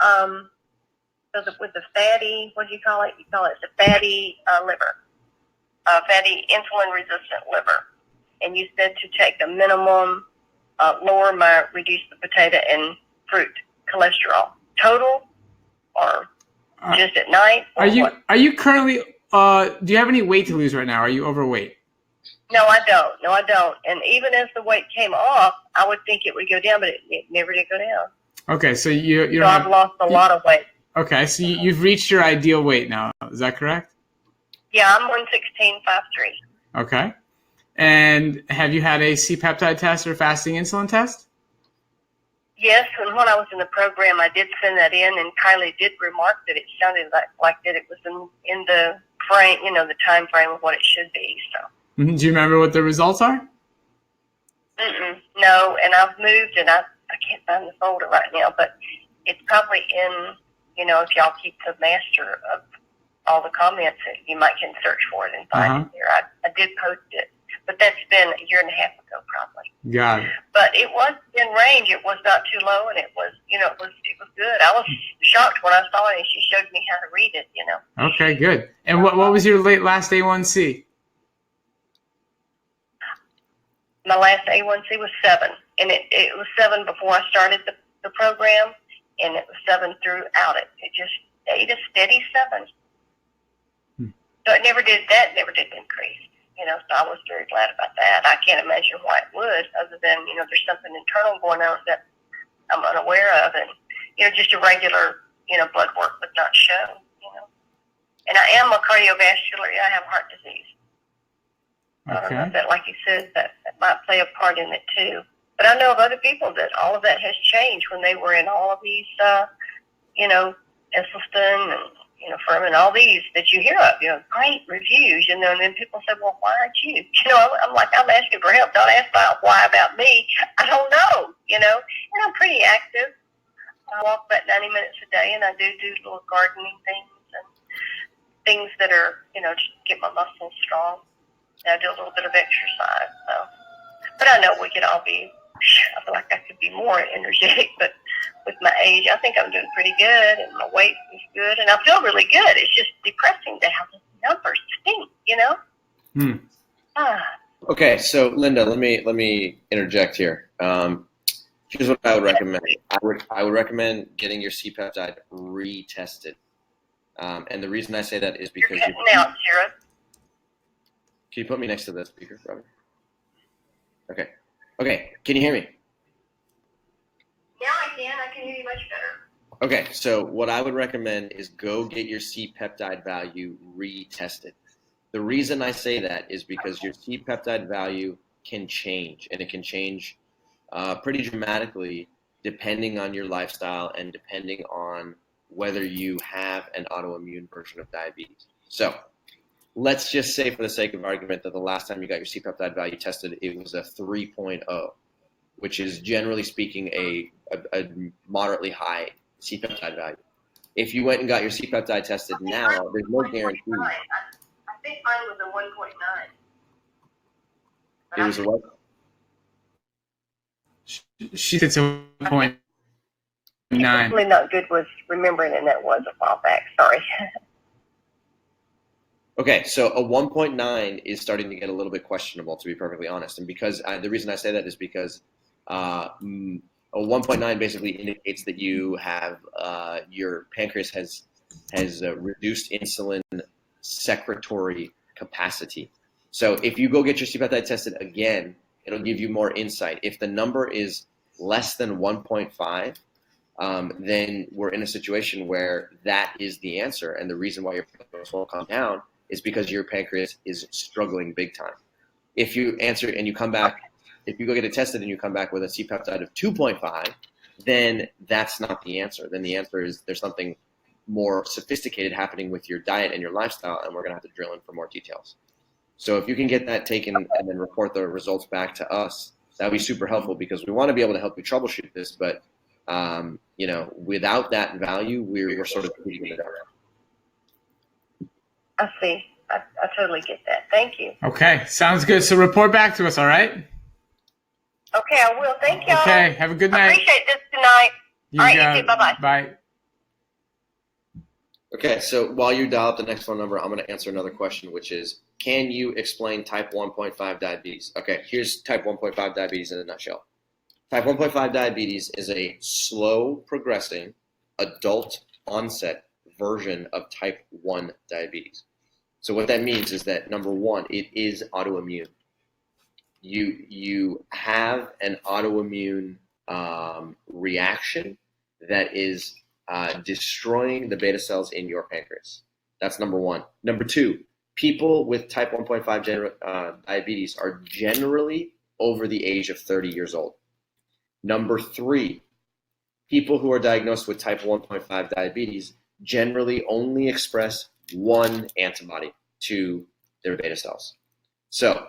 with the fatty, what do you call it? You call it the fatty liver, fatty insulin-resistant liver. And you said to take the minimum, lower my reduce the potato and fruit cholesterol. Total or just at night? Are you currently, do you have any weight to lose right now? Are you overweight? No, I don't. And even as the weight came off, I would think it would go down, but it never did go down. Okay, so so I've lost a lot of weight. Okay, so you've reached your ideal weight now. Is that correct? Yeah, I'm 116.53. Okay. And have you had a C-peptide test or fasting insulin test? Yes, and when I was in the program, I did send that in, and Kylie did remark that it sounded like that it was in the frame, the time frame of what it should be. So. Mm-hmm. Do you remember what the results are? No, and I've moved, and I can't find the folder right now, but it's probably in, if y'all keep the master of all the comments, you might can search for it and find it there. I did post it, but that's been a year and a half ago probably. Got it. But it was in range. It was not too low, and it was, it was good. I was shocked when I saw it, and she showed me how to read it, Okay, good. And what was your last A1C? My last A1C was 7, and it was 7 before I started the program, and it was 7 throughout it. It just stayed a steady 7. So it never did increase, so I was very glad about that. I can't imagine why it would, other than, there's something internal going on that I'm unaware of, and, just a regular, blood work would not show, And I am a cardiovascular, I have heart disease. Okay. I don't know if that, like you said, that might play a part in it too. But I know of other people that all of that has changed when they were in all of these, Esselstyn and, Furman, all these that you hear of, great reviews, and then people say, well, why aren't you? I'm like, I'm asking for help. Don't ask about why about me. I don't know, and I'm pretty active. I walk about 90 minutes a day, and I do little gardening things and things that are, just to get my muscles strong. And I do a little bit of exercise. So, but I know we could all be, I feel like I could be more energetic, but with my age, I think I'm doing pretty good, and my weight is good, and I feel really good. It's just depressing to have the numbers stink, Okay, so Linda, let me interject here. Here's what I would recommend. I would recommend getting your C-peptide retested, and the reason I say that is because you're cutting out, Cyrus. Can you put me next to the speaker, Robby? Okay. Can you hear me? Yeah, I can. I can hear you much better. Okay, so what I would recommend is go get your C-peptide value retested. The reason I say that is because your C-peptide value can change, and it can change pretty dramatically depending on your lifestyle and depending on whether you have an autoimmune version of diabetes. So let's just say, for the sake of argument, that the last time you got your C-peptide value tested, it was a 3.0, which is generally speaking a moderately high C-peptide value. If you went and got your C-peptide tested now, there's no guarantee. I think mine was a 1.9. It was a what? She said 1.9. Definitely not good with remembering, and that was a while back. Sorry. Okay, so a 1.9 is starting to get a little bit questionable, to be perfectly honest. And because the reason I say that is because a 1.9 basically indicates that you have your pancreas has reduced insulin secretory capacity. So if you go get your C-peptide tested again, it'll give you more insight. If the number is less than 1.5, then we're in a situation where that is the answer, and the reason why your pancreas won't calm down is because your pancreas is struggling big time. If you answer and you come back If you go get it tested and you come back with a C-peptide of 2.5, then that's not the answer. Then the answer is there's something more sophisticated happening with your diet and your lifestyle, and we're going to have to drill in for more details. So if you can get that taken and then report the results back to us, that would be super helpful, because we want to be able to help you troubleshoot this, but without that value, we're sort of putting in the dark. I see. I totally get that. Thank you. Okay, sounds good. So report back to us, all right? Okay, I will. Thank y'all. Okay, have a good I night. appreciate this tonight. You All right, got you it. too. Bye-bye. Bye. Okay, so while you dial up the next phone number, I'm going to answer another question, which is, can you explain type 1.5 diabetes? Okay, here's type 1.5 diabetes in a nutshell. Type 1.5 diabetes is a slow progressing adult onset version of type 1 diabetes. So what that means is that, number one, it is autoimmune. You have an autoimmune reaction that is destroying the beta cells in your pancreas. That's number one. Number two, people with type 1.5 diabetes are generally over the age of 30 years old. Number three, people who are diagnosed with type 1.5 diabetes generally only express one antibody to their beta cells. So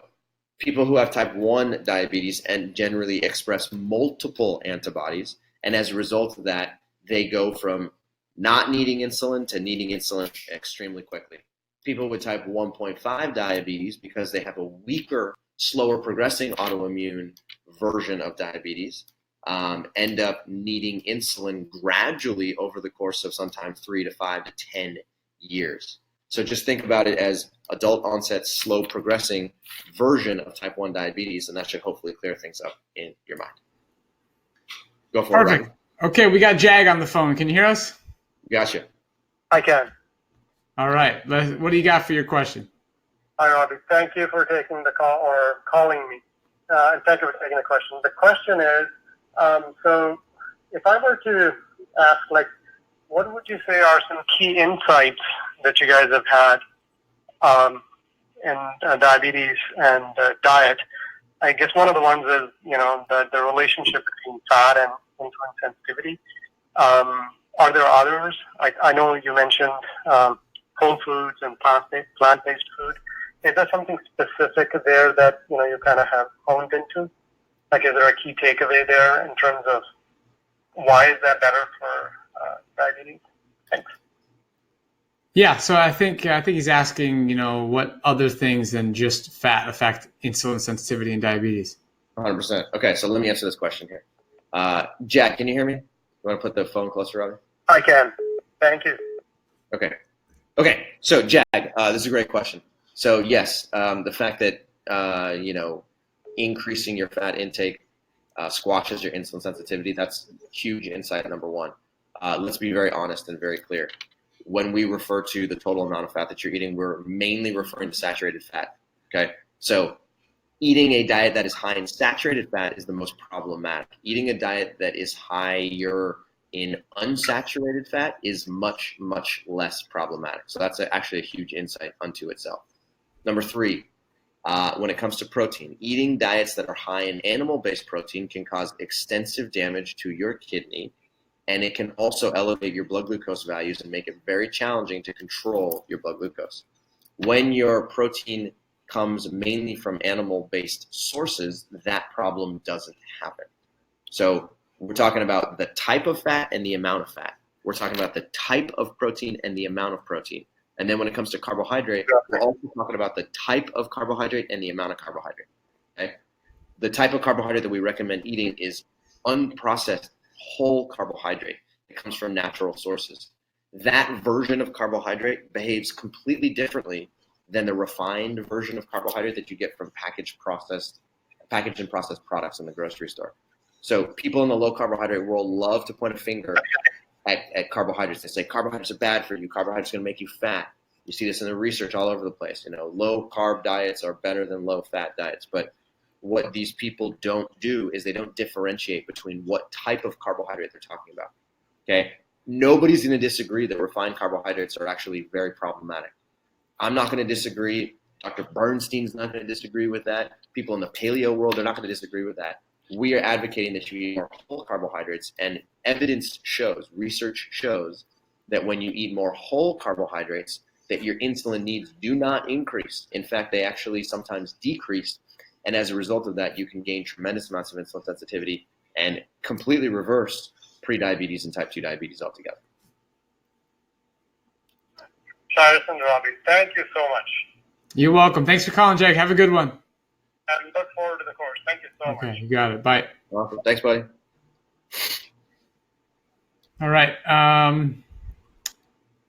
people who have type 1 diabetes and generally express multiple antibodies, and as a result of that, they go from not needing insulin to needing insulin extremely quickly. People with type 1.5 diabetes, because they have a weaker, slower progressing autoimmune version of diabetes, end up needing insulin gradually over the course of sometimes 3 to 5 to 10 years. So just think about it as adult onset, slow progressing version of type 1 diabetes, and that should hopefully clear things up in your mind. Go for it, Perfect. Robby. Okay, we got Jag on the phone. Can you hear us? Gotcha. I can. All right. What do you got for your question? Hi, Robby. Thank you for taking the call or calling me. And thank you for taking the question. The question is, so if I were to ask, like, what would you say are some key insights that you guys have had in diabetes and diet? I guess one of the ones is, the relationship between fat and insulin sensitivity. Are there others? I know you mentioned whole foods and plant-based food. Is there something specific there that you kind of have honed into? Like, is there a key takeaway there in terms of why is that better for diabetes? Thanks. Yeah, so I think he's asking, what other things than just fat affect insulin sensitivity and diabetes. 100%. Okay, so let me answer this question here. Jack, can you hear me? You want to put the phone closer, Robby? I can. Thank you. Okay. So Jack, this is a great question. So yes, the fact that increasing your fat intake squashes your insulin sensitivity, that's huge insight number one. Let's be very honest and very clear. When we refer to the total amount of fat that you're eating, we're mainly referring to saturated fat. Okay, so eating a diet that is high in saturated fat is the most problematic. Eating a diet that is higher in unsaturated fat is much, much less problematic. So that's actually a huge insight unto itself. Number three, when it comes to protein, eating diets that are high in animal-based protein can cause extensive damage to your kidney, and it can also elevate your blood glucose values and make it very challenging to control your blood glucose. When your protein comes mainly from animal-based sources, that problem doesn't happen. So we're talking about the type of fat and the amount of fat. We're talking about the type of protein and the amount of protein. And then when it comes to carbohydrate, we're also talking about the type of carbohydrate and the amount of carbohydrate. Okay? The type of carbohydrate that we recommend eating is unprocessed whole carbohydrate. It comes from natural sources. That version of carbohydrate behaves completely differently than the refined version of carbohydrate that you get from packaged and processed products in the grocery store. So people in the low carbohydrate world love to point a finger at carbohydrates. They say carbohydrates are bad for you. Carbohydrates are going to make you fat. You see this in the research all over the place. Low carb diets are better than low fat diets. But what these people don't do is they don't differentiate between what type of carbohydrate they're talking about. Okay? Nobody's going to disagree that refined carbohydrates are actually very problematic. I'm not going to disagree Dr. Bernstein's not going to disagree with that. People in the paleo world are not going to disagree with that. We are advocating that you eat more whole carbohydrates, and evidence shows, research shows, that when you eat more whole carbohydrates, that your insulin needs do not increase. In fact, they actually sometimes decrease. And as a result of that, you can gain tremendous amounts of insulin sensitivity and completely reverse prediabetes and type 2 diabetes altogether. Cyrus and Robby, thank you so much. You're welcome. Thanks for calling, Jake. Have a good one. And look forward to the course. Thank you so much. Okay, you got it. Bye. Awesome. Thanks, buddy. All right.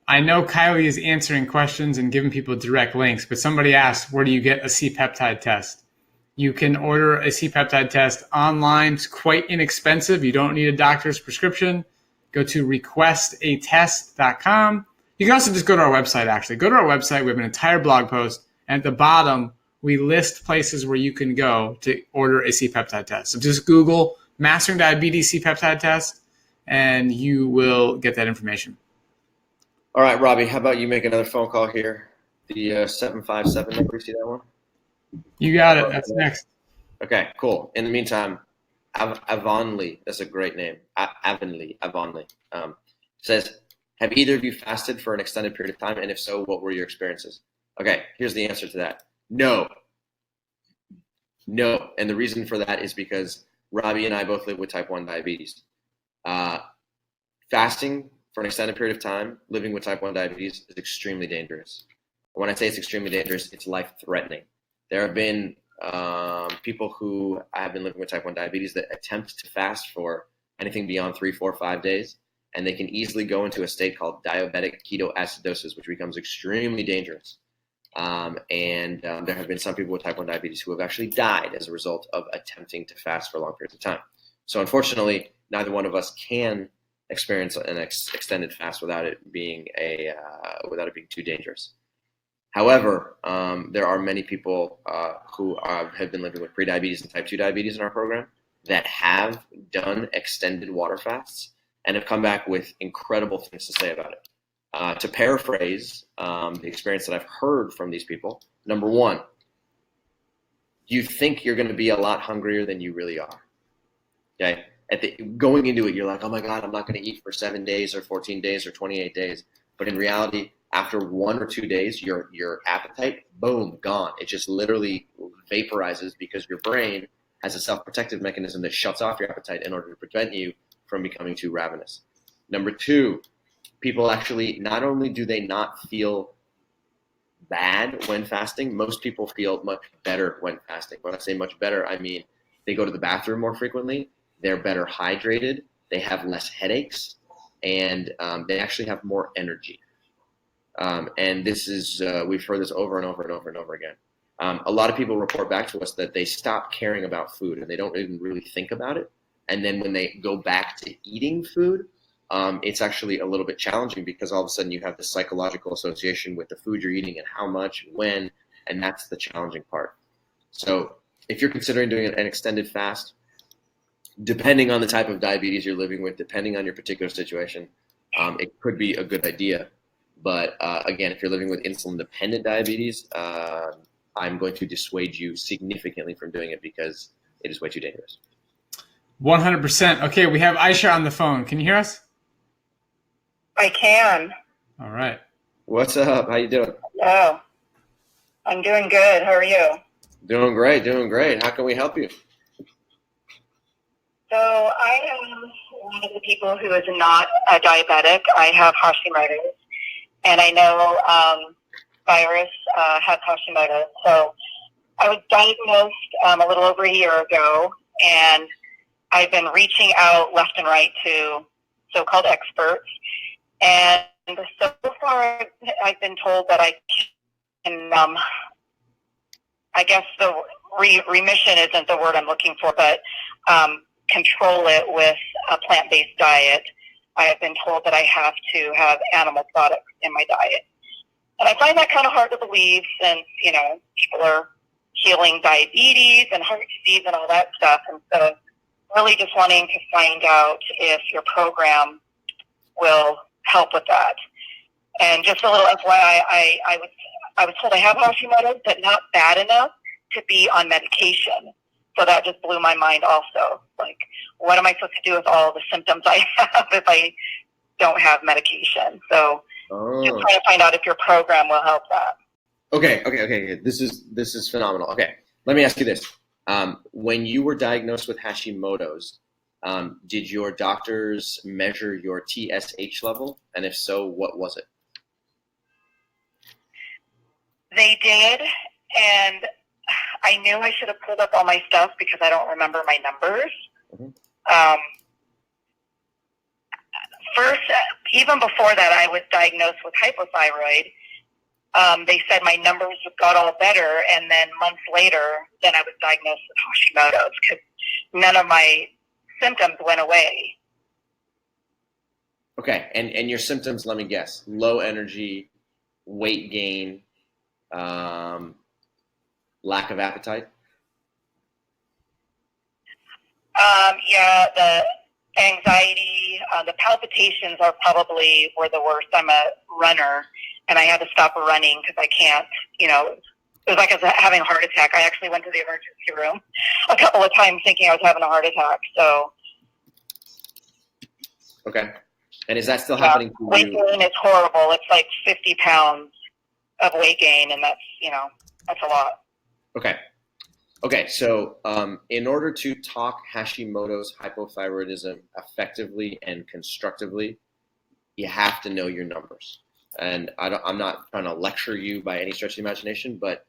I know Kylie is answering questions and giving people direct links, but somebody asked, where do you get a C-peptide test? You can order a C-peptide test online. It's quite inexpensive. You don't need a doctor's prescription. Go to requestatest.com. You can also just go to our website, actually. Go to our website. We have an entire blog post. And at the bottom, we list places where you can go to order a C-peptide test. So just Google Mastering Diabetes C-peptide test, and you will get that information. All right, Robby, how about you make another phone call here? The 757 number, you see that one? You got it. That's next. Okay, cool. In the meantime, Avonley, that's a great name. Avonley says, have either of you fasted for an extended period of time? And if so, what were your experiences? Okay, here's the answer to that. No. And the reason for that is because Robby and I both live with type 1 diabetes. Fasting for an extended period of time, living with type 1 diabetes, is extremely dangerous. When I say it's extremely dangerous, it's life-threatening. There have been people who have been living with type 1 diabetes that attempt to fast for anything beyond 3, 4, 5 days, and they can easily go into a state called diabetic ketoacidosis, which becomes extremely dangerous. There have been some people with type 1 diabetes who have actually died as a result of attempting to fast for long periods of time. So unfortunately, neither one of us can experience an extended fast without it being too dangerous. However, there are many people who have been living with prediabetes and type 2 diabetes in our program that have done extended water fasts and have come back with incredible things to say about it. To paraphrase the experience that I've heard from these people, number one, you think you're going to be a lot hungrier than you really are. Okay? Going into it, you're like, oh my God, I'm not going to eat for 7 days or 14 days or 28 days. But in reality, after 1 or 2 days, your appetite, boom, gone. It just literally vaporizes because your brain has a self-protective mechanism that shuts off your appetite in order to prevent you from becoming too ravenous. Number two, people actually, not only do they not feel bad when fasting, most people feel much better when fasting. When I say much better, I mean they go to the bathroom more frequently, they're better hydrated, they have less headaches, and they actually have more energy. And this is, we've heard this over and over and over and over again. A lot of people report back to us that they stop caring about food and they don't even really think about it. And then when they go back to eating food, it's actually a little bit challenging because all of a sudden you have this psychological association with the food you're eating and how much, when, and that's the challenging part. So if you're considering doing an extended fast, depending on the type of diabetes you're living with, depending on your particular situation, it could be a good idea. But again, if you're living with insulin-dependent diabetes, I'm going to dissuade you significantly from doing it because it is way too dangerous. 100%. Okay, we have Aisha on the phone. Can you hear us? I can. All right. What's up? How you doing? Oh, I'm doing good. How are you? Doing great, doing great. How can we help you? So I am one of the people who is not a diabetic. I have Hashimoto's, and I know Cyrus has Hashimoto's. So I was diagnosed a little over a year ago, and I've been reaching out left and right to so-called experts. And so far, I've been told that I can, I guess the remission isn't the word I'm looking for, but control it with a plant-based diet. I have been told that I have to have animal products in my diet. And I find that kind of hard to believe since, you know, people are healing diabetes and heart disease and all that stuff. And so really just wanting to find out if your program will help with that. And just a little FYI, I was told I have Hashimoto's, but not bad enough to be on medication. So that just blew my mind also. Like, what am I supposed to do with all the symptoms I have if I don't have medication? So just trying to find out if your program will help that. Okay. This is phenomenal. Okay, let me ask you this. When you were diagnosed with Hashimoto's, did your doctors measure your TSH level? And if so, what was it? They did, and I knew I should have pulled up all my stuff because I don't remember my numbers. Mm-hmm. First, even before that, I was diagnosed with hypothyroid. They said my numbers got all better, and then months later, then I was diagnosed with Hashimoto's because none of my symptoms went away. Okay, and your symptoms, let me guess, low energy, weight gain, lack of appetite? Yeah, the anxiety, the palpitations were the worst. I'm a runner, and I had to stop running because I can't, it was like I was having a heart attack. I actually went to the emergency room a couple of times thinking I was having a heart attack. So. Okay. And is that still happening to you? Weight gain is horrible. It's like 50 pounds of weight gain, and that's a lot. Okay, so in order to talk Hashimoto's hypothyroidism effectively and constructively, you have to know your numbers. And I'm not trying to lecture you by any stretch of the imagination, but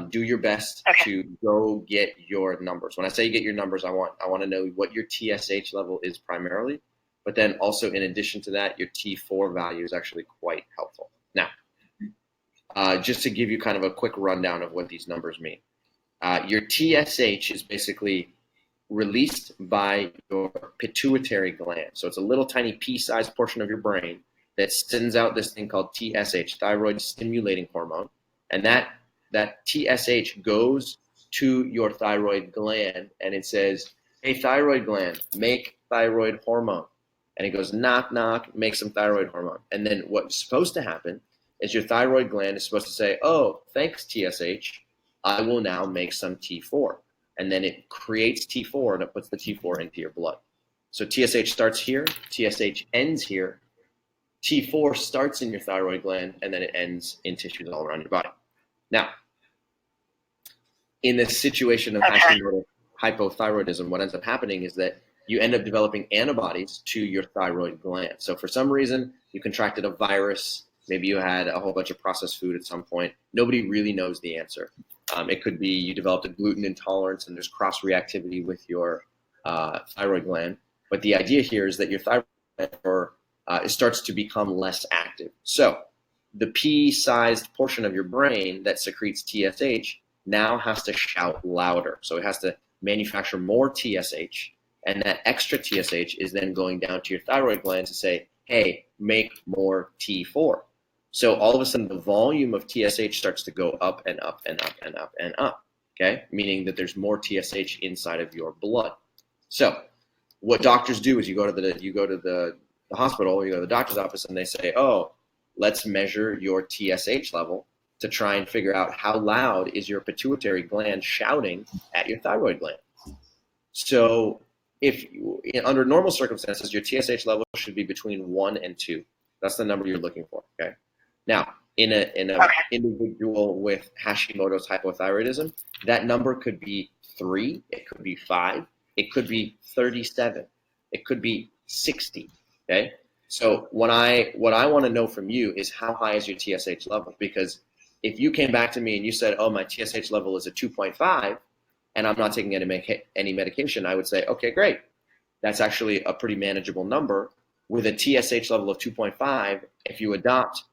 do your best to go get your numbers. When I say get your numbers, I want to know what your TSH level is primarily, but then also in addition to that, your T4 value is actually quite helpful. Now, just to give you kind of a quick rundown of what these numbers mean. Your TSH is basically released by your pituitary gland. So it's a little tiny pea-sized portion of your brain that sends out this thing called TSH, thyroid stimulating hormone. And that TSH goes to your thyroid gland and it says, hey, thyroid gland, make thyroid hormone. And it goes, knock, knock, make some thyroid hormone. And then what's supposed to happen is your thyroid gland is supposed to say, oh, thanks, TSH. I will now make some T4. And then it creates T4 and it puts the T4 into your blood. So TSH starts here, TSH ends here, T4 starts in your thyroid gland, and then it ends in tissues all around your body. Now, in this situation of Hashimoto's hypothyroidism, what ends up happening is that you end up developing antibodies to your thyroid gland. So for some reason, you contracted a virus, maybe you had a whole bunch of processed food at some point. Nobody really knows the answer. It could be you developed a gluten intolerance and there's cross-reactivity with your thyroid gland. But the idea here is that your thyroid gland it starts to become less active. So the pea-sized portion of your brain that secretes TSH now has to shout louder. So it has to manufacture more TSH, and that extra TSH is then going down to your thyroid gland to say, hey, make more T4. So all of a sudden, the volume of TSH starts to go up and up and up and up and up, okay? Meaning that there's more TSH inside of your blood. So what doctors do is you go to the hospital, you go to the doctor's office, and they say, oh, let's measure your TSH level to try and figure out how loud is your pituitary gland shouting at your thyroid gland. So under normal circumstances, your TSH level should be between 1 and 2. That's the number you're looking for, okay? Now, in an individual with Hashimoto's hypothyroidism, that number could be 3, it could be 5, it could be 37, it could be 60, okay? So what I want to know from you is how high is your TSH level? Because if you came back to me and you said, oh, my TSH level is a 2.5 and I'm not taking any medication, I would say, okay, great. That's actually a pretty manageable number. With a TSH level of 2.5, if you adopt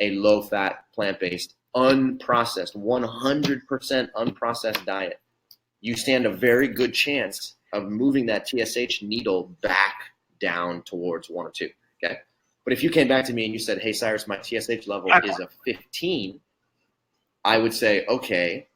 a low-fat, plant-based, unprocessed, 100% unprocessed diet, you stand a very good chance of moving that TSH needle back down towards 1 or 2, okay? But if you came back to me and you said, hey, Cyrus, my TSH level is a 15, I would say, okay,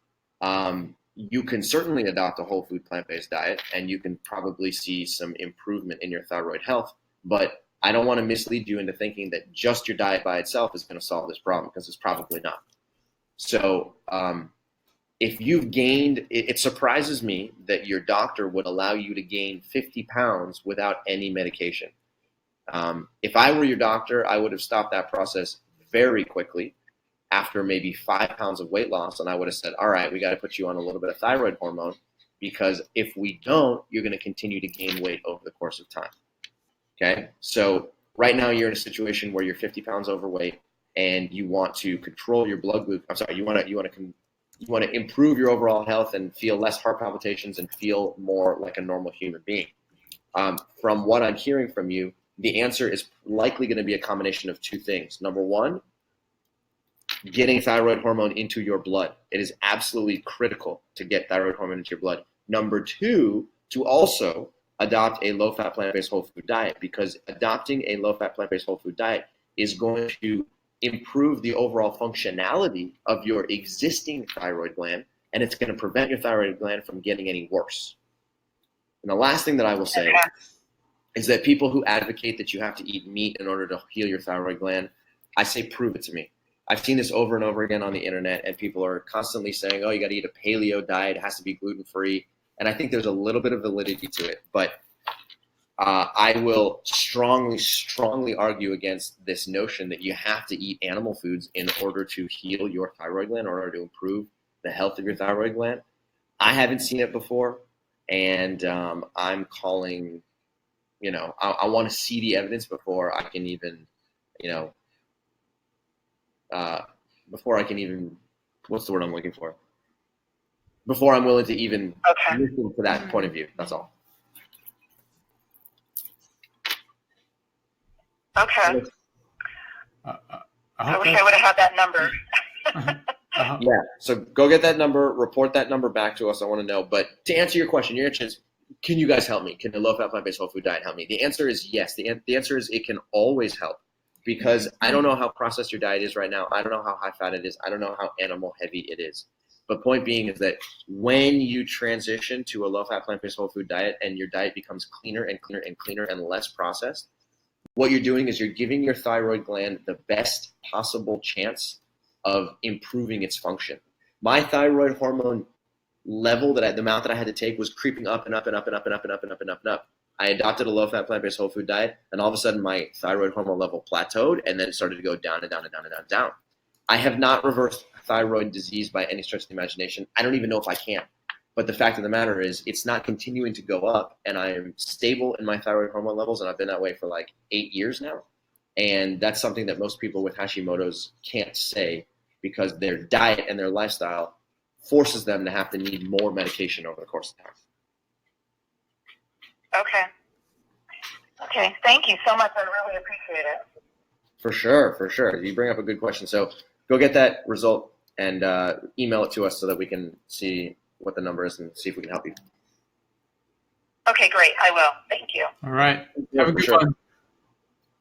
you can certainly adopt a whole food plant-based diet and you can probably see some improvement in your thyroid health, but I don't want to mislead you into thinking that just your diet by itself is going to solve this problem, because it's probably not. So if you've gained, it surprises me that your doctor would allow you to gain 50 pounds without any medication. If I were your doctor, I would have stopped that process very quickly after maybe 5 pounds of weight loss, and I would have said, all right, we got to put you on a little bit of thyroid hormone, because if we don't, you're going to continue to gain weight over the course of time. Okay, so right now you're in a situation where you're 50 pounds overweight and you want to control your blood glucose. I'm sorry, you want to improve your overall health and feel less heart palpitations and feel more like a normal human being. From what I'm hearing from you, the answer is likely going to be a combination of two things. Number one, getting thyroid hormone into your blood. It is absolutely critical to get thyroid hormone into your blood. Number two, to also adopt a low-fat plant-based whole food diet, because adopting a low-fat plant-based whole food diet is going to improve the overall functionality of your existing thyroid gland, and it's going to prevent your thyroid gland from getting any worse. And the last thing that I will say is that people who advocate that you have to eat meat in order to heal your thyroid gland, I say prove it to me. I've seen this over and over again on the internet, and people are constantly saying, oh, you got to eat a paleo diet, it has to be gluten-free. And I think there's a little bit of validity to it. But I will strongly argue against this notion that you have to eat animal foods in order to heal your thyroid gland, in order to improve the health of your thyroid gland. I haven't seen it before, and I'm calling, I want to see the evidence before I can even, what's the word I'm looking for? Before I'm willing to even listen to that point of view. That's all. Okay. I wish I would have had that number. Yeah. So go get that number, report that number back to us. I want to know. But to answer your question, can you guys help me? Can a low-fat plant-based whole food diet help me? The answer is yes. The answer is it can always help, because I don't know how processed your diet is right now. I don't know how high fat it is. I don't know how animal heavy it is. But point being is that when you transition to a low-fat plant-based whole food diet and your diet becomes cleaner and cleaner and cleaner and less processed, what you're doing is you're giving your thyroid gland the best possible chance of improving its function. My thyroid hormone level, the amount that I had to take, was creeping up and up and up and up and up and up and up and up and up. I adopted a low-fat plant-based whole food diet, and all of a sudden my thyroid hormone level plateaued and then started to go down and down and down and down and down. I have not reversed thyroid disease by any stretch of the imagination. I don't even know if I can. But the fact of the matter is it's not continuing to go up, and I am stable in my thyroid hormone levels, and I've been that way for like 8 years now. And that's something that most people with Hashimoto's can't say, because their diet and their lifestyle forces them to have to need more medication over the course of time. Okay. Thank you so much. I really appreciate it. For sure. You bring up a good question. So go get that result and email it to us so that we can see what the number is and see if we can help you. Okay, great. I will. Thank you. All right. Yeah, Have a good sure. one.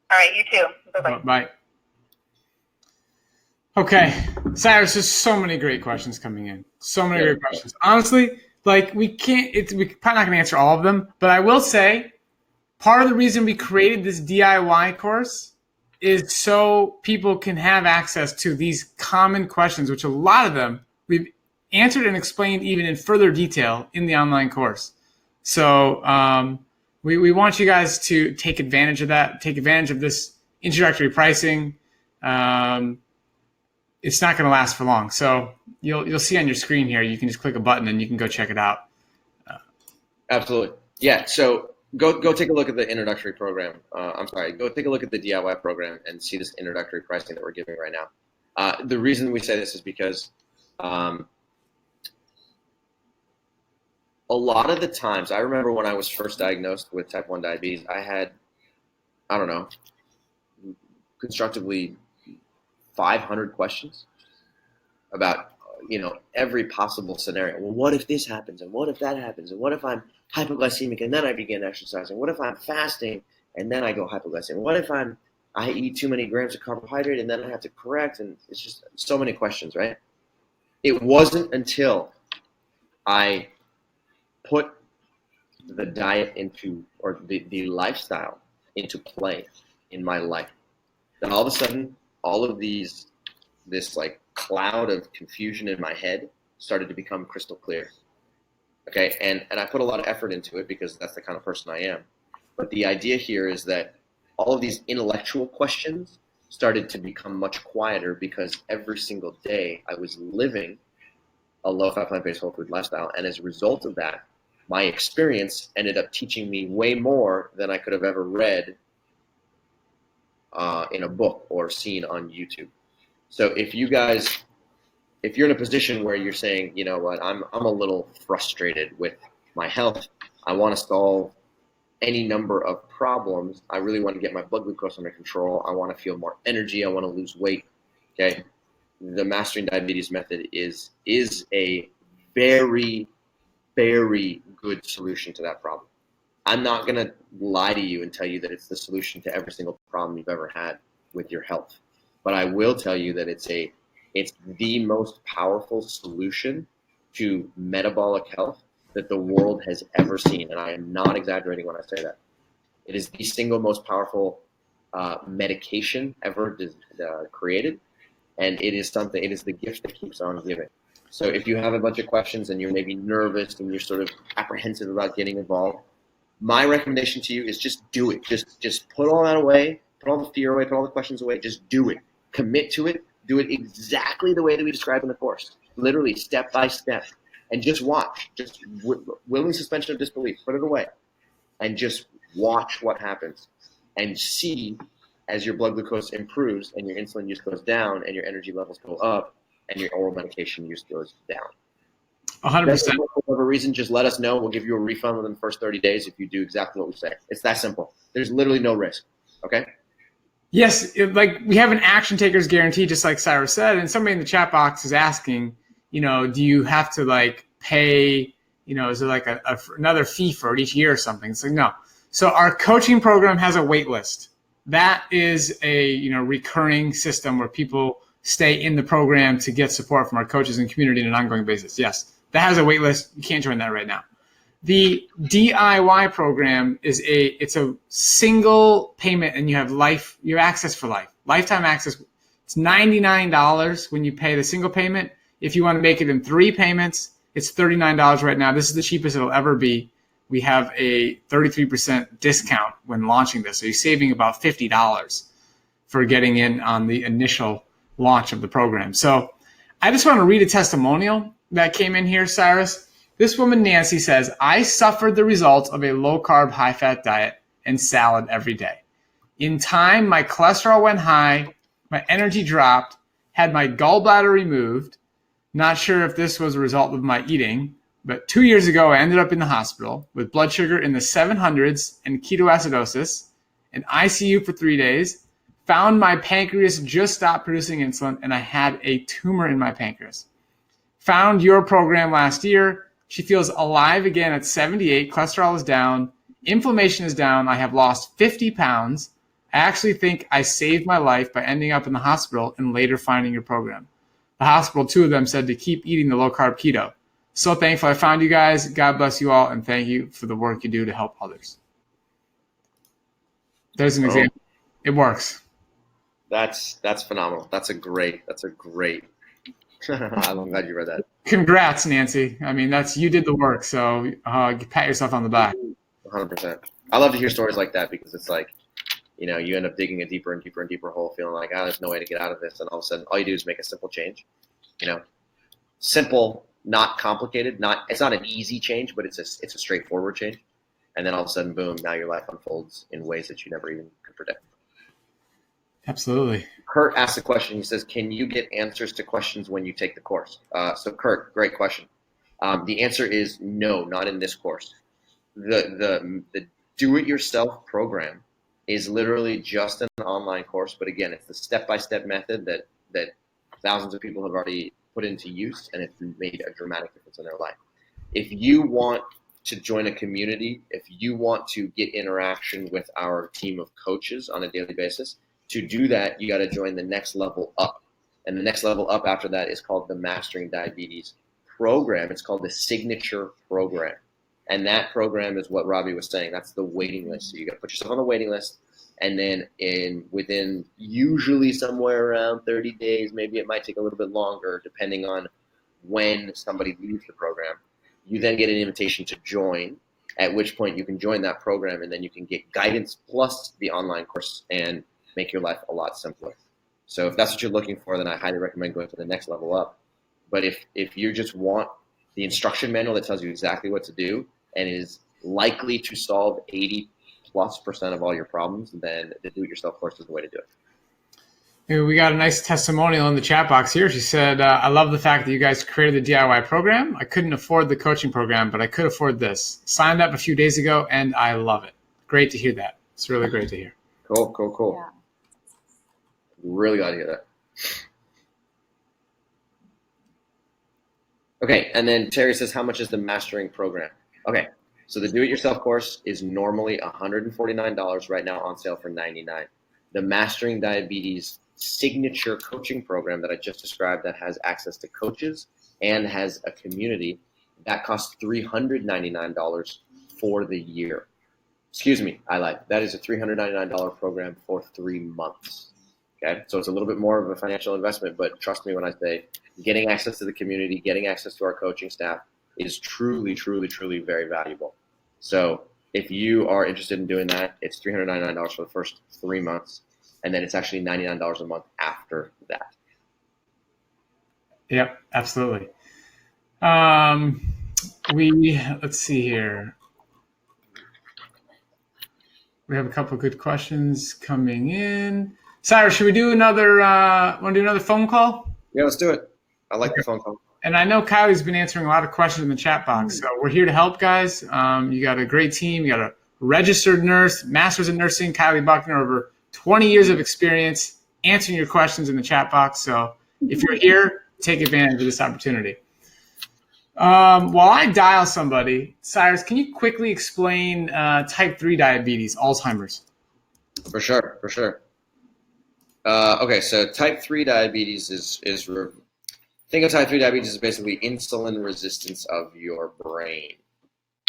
All right, you too. Bye-bye. Bye. Okay, Cyrus, there's so many great questions coming in. So many great questions. Honestly, we're probably not going to answer all of them, but I will say part of the reason we created this DIY course is so people can have access to these common questions, which a lot of them we've answered and explained even in further detail in the online course. So we want you guys to take advantage of that, take advantage of this introductory pricing. It's not going to last for long. So you'll see on your screen here, you can just click a button and you can go check it out. Absolutely. Yeah. So go take a look at the introductory program. Go take a look at the DIY program and see this introductory pricing that we're giving right now. The reason we say this is because a lot of the times, I remember when I was first diagnosed with type 1 diabetes, I had, constructively 500 questions about, every possible scenario. Well, what if this happens? And what if that happens? And what if I'm hypoglycemic and then I begin exercising? What if I'm fasting and then I go hypoglycemic? What if I eat too many grams of carbohydrate and then I have to correct? And it's just so many questions, right? It wasn't until I put the diet or the lifestyle into play in my life that all of a sudden, all of this cloud of confusion in my head started to become crystal clear. Okay, and I put a lot of effort into it because that's the kind of person I am. But the idea here is that all of these intellectual questions started to become much quieter because every single day I was living a low-fat, plant-based, whole food lifestyle. And as a result of that, my experience ended up teaching me way more than I could have ever read in a book or seen on YouTube. So if you're in a position where you're saying, you know what, I'm a little frustrated with my health, I want to solve any number of problems, I really want to get my blood glucose under control, I want to feel more energy, I want to lose weight, okay? The Mastering Diabetes method is a very, very good solution to that problem. I'm not going to lie to you and tell you that it's the solution to every single problem you've ever had with your health. But I will tell you that it's the most powerful solution to metabolic health that the world has ever seen. And I am not exaggerating when I say that. It is the single most powerful medication ever created. And it is the gift that keeps on giving. So if you have a bunch of questions and you're maybe nervous and you're sort of apprehensive about getting involved, my recommendation to you is just do it. Just put all that away, put all the fear away, put all the questions away, just do it. Commit to it. Do it exactly the way that we describe in the course, literally step by step, and just watch. Just willing suspension of disbelief, put it away, and just watch what happens, and see as your blood glucose improves and your insulin use goes down and your energy levels go up and your oral medication use goes down. 100%. For whatever reason, just let us know. We'll give you a refund within the first 30 days if you do exactly what we say. It's that simple. There's literally no risk. Okay? Yes, like we have an action taker's guarantee, just like Cyrus said, and somebody in the chat box is asking, do you have to like pay, is there like another fee for it each year or something? It's like, no. So our coaching program has a wait list. That is a, recurring system where people stay in the program to get support from our coaches and community on an ongoing basis. Yes, that has a wait list. You can't join that right now. The DIY program it's a single payment and you have access for life, lifetime access. It's $99 when you pay the single payment. If you want to make it in 3 payments, it's $39 right now. This is the cheapest it'll ever be. We have a 33% discount when launching this. So you're saving about $50 for getting in on the initial launch of the program. So I just want to read a testimonial that came in here, Cyrus. This woman, Nancy, says, I suffered the results of a low-carb, high-fat diet and salad every day. In time, my cholesterol went high, my energy dropped, had my gallbladder removed. Not sure if this was a result of my eating, but 2 years ago, I ended up in the hospital with blood sugar in the 700s and ketoacidosis, in ICU for 3 days, found my pancreas just stopped producing insulin, and I had a tumor in my pancreas. Found your program last year. She feels alive again at 78. Cholesterol is down. Inflammation is down. I have lost 50 pounds. I actually think I saved my life by ending up in the hospital and later finding your program. The hospital, 2 of them, said to keep eating the low-carb keto. So thankful I found you guys. God bless you all, and thank you for the work you do to help others. There's an example. It works. That's phenomenal. That's a great. I'm glad you read that. Congrats, Nancy. I mean, you did the work, so pat yourself on the back. 100%. I love to hear stories like that because it's like, you end up digging a deeper and deeper and deeper hole, feeling like, there's no way to get out of this, and all of a sudden, all you do is make a simple change. Simple, not complicated. It's not an easy change, but it's a straightforward change. And then all of a sudden, boom! Now your life unfolds in ways that you never even could predict. Absolutely. Kurt asked a question. He says, can you get answers to questions when you take the course? So Kurt, great question. The answer is no, not in this course. The do-it-yourself program is literally just an online course. But again, it's the step-by-step method that thousands of people have already put into use, and it's made a dramatic difference in their life. If you want to join a community, if you want to get interaction with our team of coaches on a daily basis, to do that, you got to join the next level up. And the next level up after that is called the Mastering Diabetes program. It's called the Signature Program. And that program is what Robby was saying. That's the waiting list. So you got to put yourself on the waiting list. And then within usually somewhere around 30 days, maybe it might take a little bit longer, depending on when somebody leaves the program, you then get an invitation to join, at which point you can join that program, and then you can get guidance plus the online course and make your life a lot simpler. So if that's what you're looking for, then I highly recommend going to the next level up. But if you just want the instruction manual that tells you exactly what to do and is likely to solve 80+% of all your problems, then the do-it-yourself course is the way to do it. We got a nice testimonial in the chat box here. She said, I love the fact that you guys created the DIY program. I couldn't afford the coaching program, but I could afford this. Signed up a few days ago, and I love it. Great to hear that. It's really great to hear. Cool. Yeah. Really glad to hear that. Okay, and then Terry says, how much is the mastering program? Okay, so the do-it-yourself course is normally $149 right now, on sale for $99. The Mastering Diabetes signature coaching program that I just described, that has access to coaches and has a community, that costs $399 for the year. Excuse me, I lied. That is a $399 program for 3 months. Okay, so it's a little bit more of a financial investment, but trust me when I say getting access to the community, getting access to our coaching staff is truly, truly, truly very valuable. So if you are interested in doing that, it's $399 for the first 3 months, and then it's actually $99 a month after that. Yep, absolutely. Let's see here. We have a couple of good questions coming in. Cyrus, should we do another? Want to do another phone call? Yeah, let's do it. I like the phone call. And I know Kylie's been answering a lot of questions in the chat box, so we're here to help, guys. You got a great team. You got a registered nurse, master's in nursing, Kylie Buckner, over 20 years of experience answering your questions in the chat box. So if you're here, take advantage of this opportunity. While I dial somebody, Cyrus, can you quickly explain type 3 diabetes, Alzheimer's? For sure. Okay, so type 3 diabetes think of type 3 diabetes as basically insulin resistance of your brain.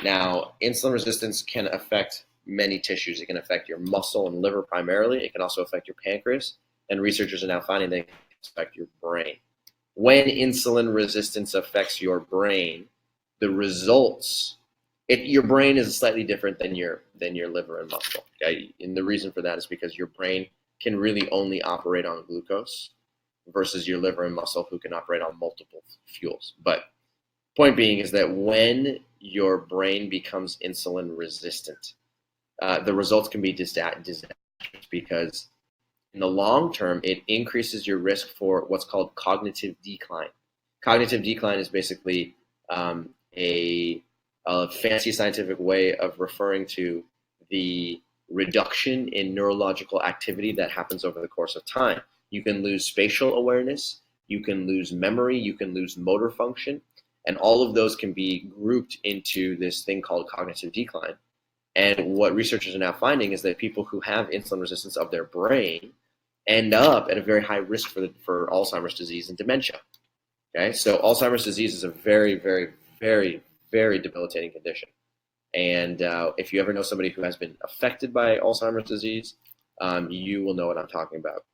Now, insulin resistance can affect many tissues. It can affect your muscle and liver primarily. It can also affect your pancreas, and researchers are now finding that it can affect your brain. When insulin resistance affects your brain, the results, your brain is slightly different than your liver and muscle. Okay? And the reason for that is because your brain can really only operate on glucose versus your liver and muscle, who can operate on multiple fuels. But point being is that when your brain becomes insulin resistant, the results can be disastrous, because in the long term, it increases your risk for what's called cognitive decline. Cognitive decline is basically a fancy scientific way of referring to the reduction in neurological activity that happens over the course of time. You can lose spatial awareness, you can lose memory, you can lose motor function, and all of those can be grouped into this thing called cognitive decline. And what researchers are now finding is that people who have insulin resistance of their brain end up at a very high risk for Alzheimer's disease and dementia. Okay, so Alzheimer's disease is a very, very, very, very debilitating condition. And if you ever know somebody who has been affected by Alzheimer's disease, you will know what I'm talking about.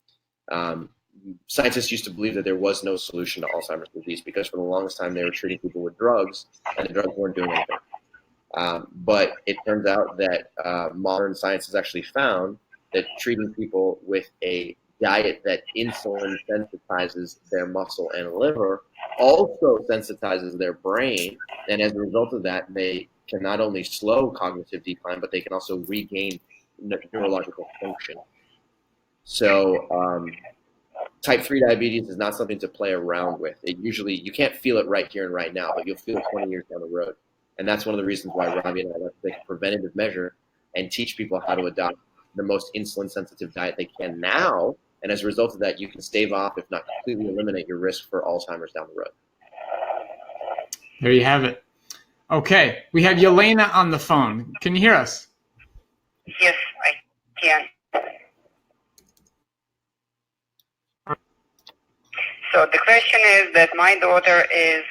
Scientists used to believe that there was no solution to Alzheimer's disease, because for the longest time they were treating people with drugs, and the drugs weren't doing anything. But it turns out that modern science has actually found that treating people with a diet that insulin sensitizes their muscle and liver also sensitizes their brain, and as a result of that, they can not only slow cognitive decline, but they can also regain neurological function. So type 3 diabetes is not something to play around with. You can't feel it right here and right now, but you'll feel it 20 years down the road. And that's one of the reasons why Robby and I like to take a preventative measure and teach people how to adopt the most insulin-sensitive diet they can now. And as a result of that, you can stave off, if not completely eliminate, your risk for Alzheimer's down the road. There you have it. Okay, we have Yelena on the phone. Can you hear us? Yes, I can. So the question is that my daughter is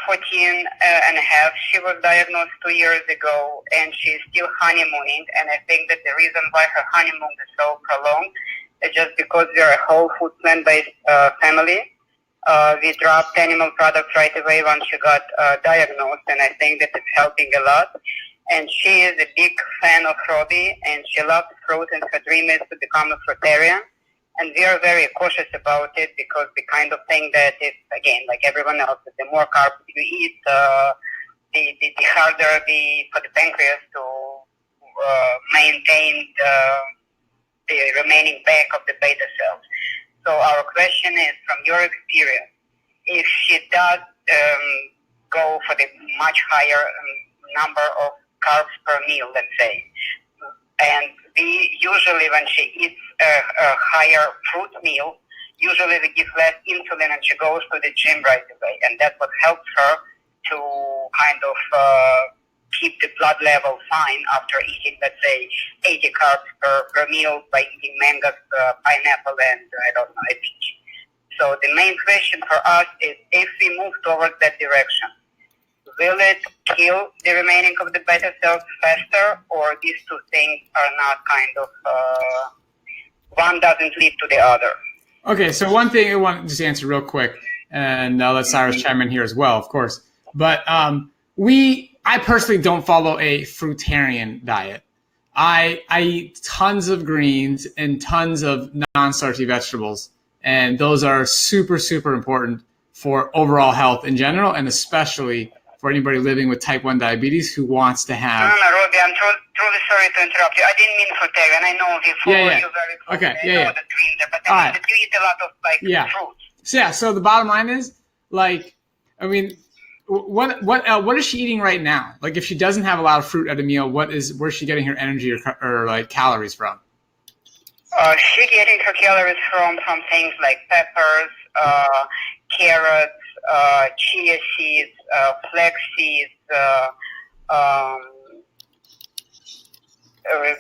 14 and a half. She was diagnosed 2 years ago, and she's still honeymooning. And I think that the reason why her honeymoon is so prolonged is just because we are a whole food plant-based family. We dropped animal products right away once she got diagnosed, and I think that it's helping a lot. And she is a big fan of Robby, and she loves fruit, and her dream is to become a fruitarian. And we are very cautious about it because we kind of think that it's, again, like everyone else, that the more carbs you eat, the harder for the pancreas to maintain the remaining back of the beta cells. So our question is, from your experience, if she does go for the much higher number of carbs per meal, let's say, and we usually, when she eats a higher fruit meal, usually we give less insulin and she goes to the gym right away. And that's what helps her to kind of keep the blood level fine after eating, let's say, 80 carbs per meal by eating mangoes, pineapple, and I don't know, a peach. So the main question for us is, if we move towards that direction, will it kill the remaining of the beta cells faster, or these two things are not kind of, one doesn't lead to the other? Okay, so one thing I want to just answer real quick, and I'll let Cyrus chime in here as well, of course. But I personally don't follow a fruitarian diet. I eat tons of greens and tons of non-starchy vegetables, and those are super, super important for overall health in general, and especially for anybody living with type 1 diabetes who wants to have... No, Robby, I'm truly sorry to interrupt you. I didn't mean fruitarian. I know we follow you very closely. Okay, I know the greens there, but I mean that you eat a lot of, fruits. So the bottom line is, like, I mean, what is she eating right now? Like, if she doesn't have a lot of fruit at a meal, where's she getting her energy or like calories from? She's getting her calories from things like peppers, carrots, chia seeds, flax seeds,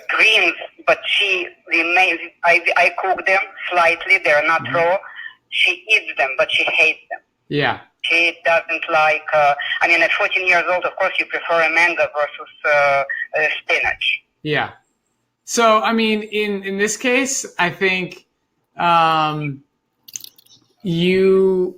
greens, but she remains, I cook them slightly, they're not raw. She eats them, but she hates them. Yeah. She doesn't like, I mean, at 14 years old, of course, you prefer a mango versus spinach. Yeah. So, I mean, in this case, I think you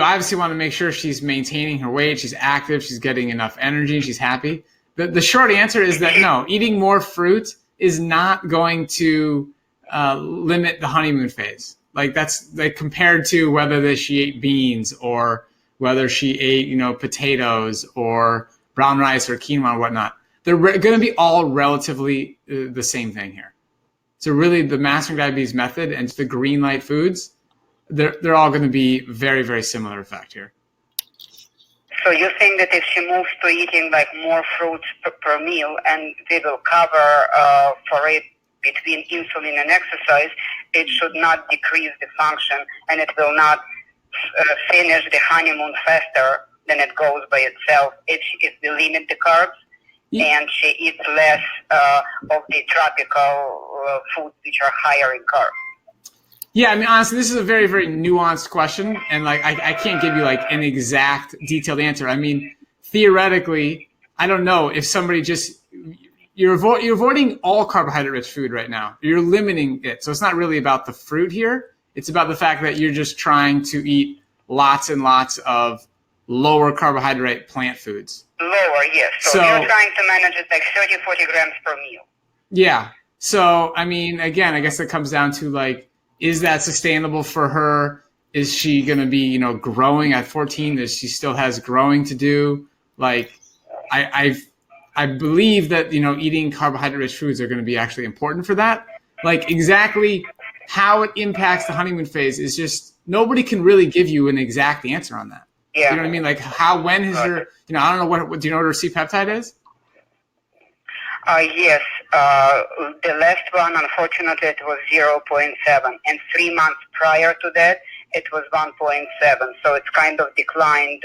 obviously want to make sure she's maintaining her weight, she's active, she's getting enough energy, she's happy. The short answer is that no, eating more fruit is not going to limit the honeymoon phase. Like, that's like compared to whether she ate beans or whether she ate, potatoes or brown rice or quinoa and whatnot. They're going to be all relatively the same thing here. So really, the mastering diabetes method and the green light foods, they're all going to be very, very similar effect here. So you think that if she moves to eating like more fruits per meal, and they will cover for it between insulin and exercise, it should not decrease the function, and it will not finish the honeymoon faster than it goes by itself if we limit the carbs and she eats less of the tropical foods which are higher in carbs. Yeah, I mean, honestly, this is a very, very nuanced question, and like I can't give you like an exact detailed answer. I mean, theoretically, I don't know if somebody just you're avoiding all carbohydrate-rich food right now. You're limiting it, so it's not really about the fruit here. It's about the fact that you're just trying to eat lots and lots of lower carbohydrate plant foods. Lower, yes. So you're trying to manage it like 30, 40 grams per meal. Yeah. So, I mean, again, I guess it comes down to like, is that sustainable for her? Is she going to be, growing at 14? That she still has growing to do? Like, I believe that, eating carbohydrate-rich foods are going to be actually important for that. Like, exactly how it impacts the honeymoon phase is just, nobody can really give you an exact answer on that. Yeah. You know what I mean? Like, when has her, I don't know what do you know what her C-peptide is? Yes. The last one, unfortunately, it was 0.7. And 3 months prior to that, it was 1.7. So it's kind of declined.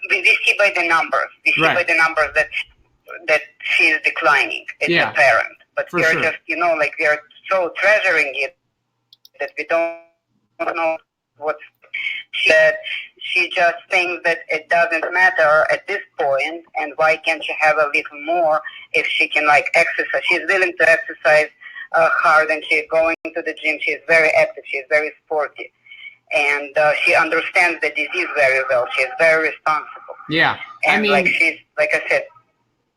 We see by the numbers. We see by the numbers that she is declining. It's apparent. But we're just, we are so treasuring it that we don't know what she said. She just thinks that it doesn't matter at this point, and why can't she have a little more if she can like exercise? She's willing to exercise hard, and she's going to the gym. She's very active. She's very sporty, and she understands the disease very well. She's very responsible. Yeah, and she's like I said.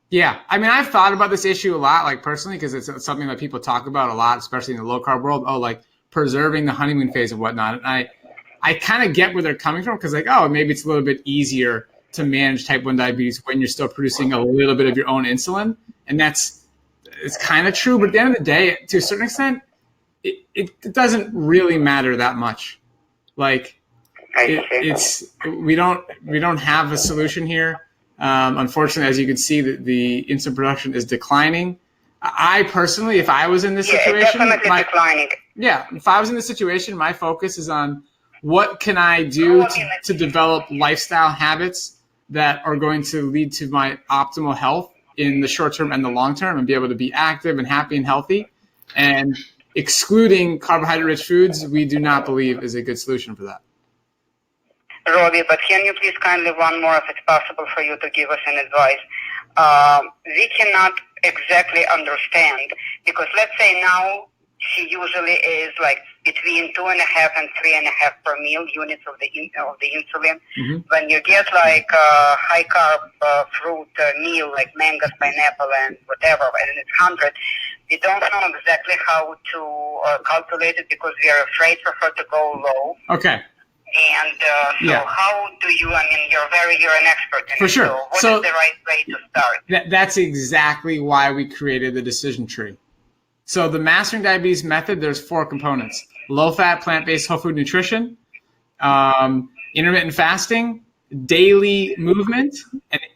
Yeah, I mean, I've thought about this issue a lot, like personally, because it's something that people talk about a lot, especially in the low carb world. Oh, like preserving the honeymoon phase and whatnot. And I kind of get where they're coming from, because like, oh, maybe it's a little bit easier to manage type 1 diabetes when you're still producing a little bit of your own insulin, and it's kind of true. But at the end of the day, to a certain extent, it doesn't really matter that much. Like, we don't have a solution here. Unfortunately, as you can see, the insulin production is declining. I personally, if I was in this situation, declining. Yeah, if I was in this situation, my focus is on what can I do to develop lifestyle habits that are going to lead to my optimal health in the short term and the long term, and be able to be active and happy and healthy. And excluding carbohydrate-rich foods, we do not believe is a good solution for that. Robby, but can you please kindly one more, if it's possible for you to give us an advice? We cannot exactly understand, because let's say now she usually is like between 2.5 and 3.5 per meal units of the insulin. Mm-hmm. When you get like a high carb fruit meal like mangoes, pineapple, and whatever, and it's 100, we don't know exactly how to calculate it, because we are afraid for her to go low. Okay. And so how do you, I mean, you're an expert in For it, sure. So what is the right way to start? That's exactly why we created the decision tree. So the Mastering Diabetes method, there's 4 components: low-fat, plant-based, whole food nutrition, intermittent fasting, daily movement,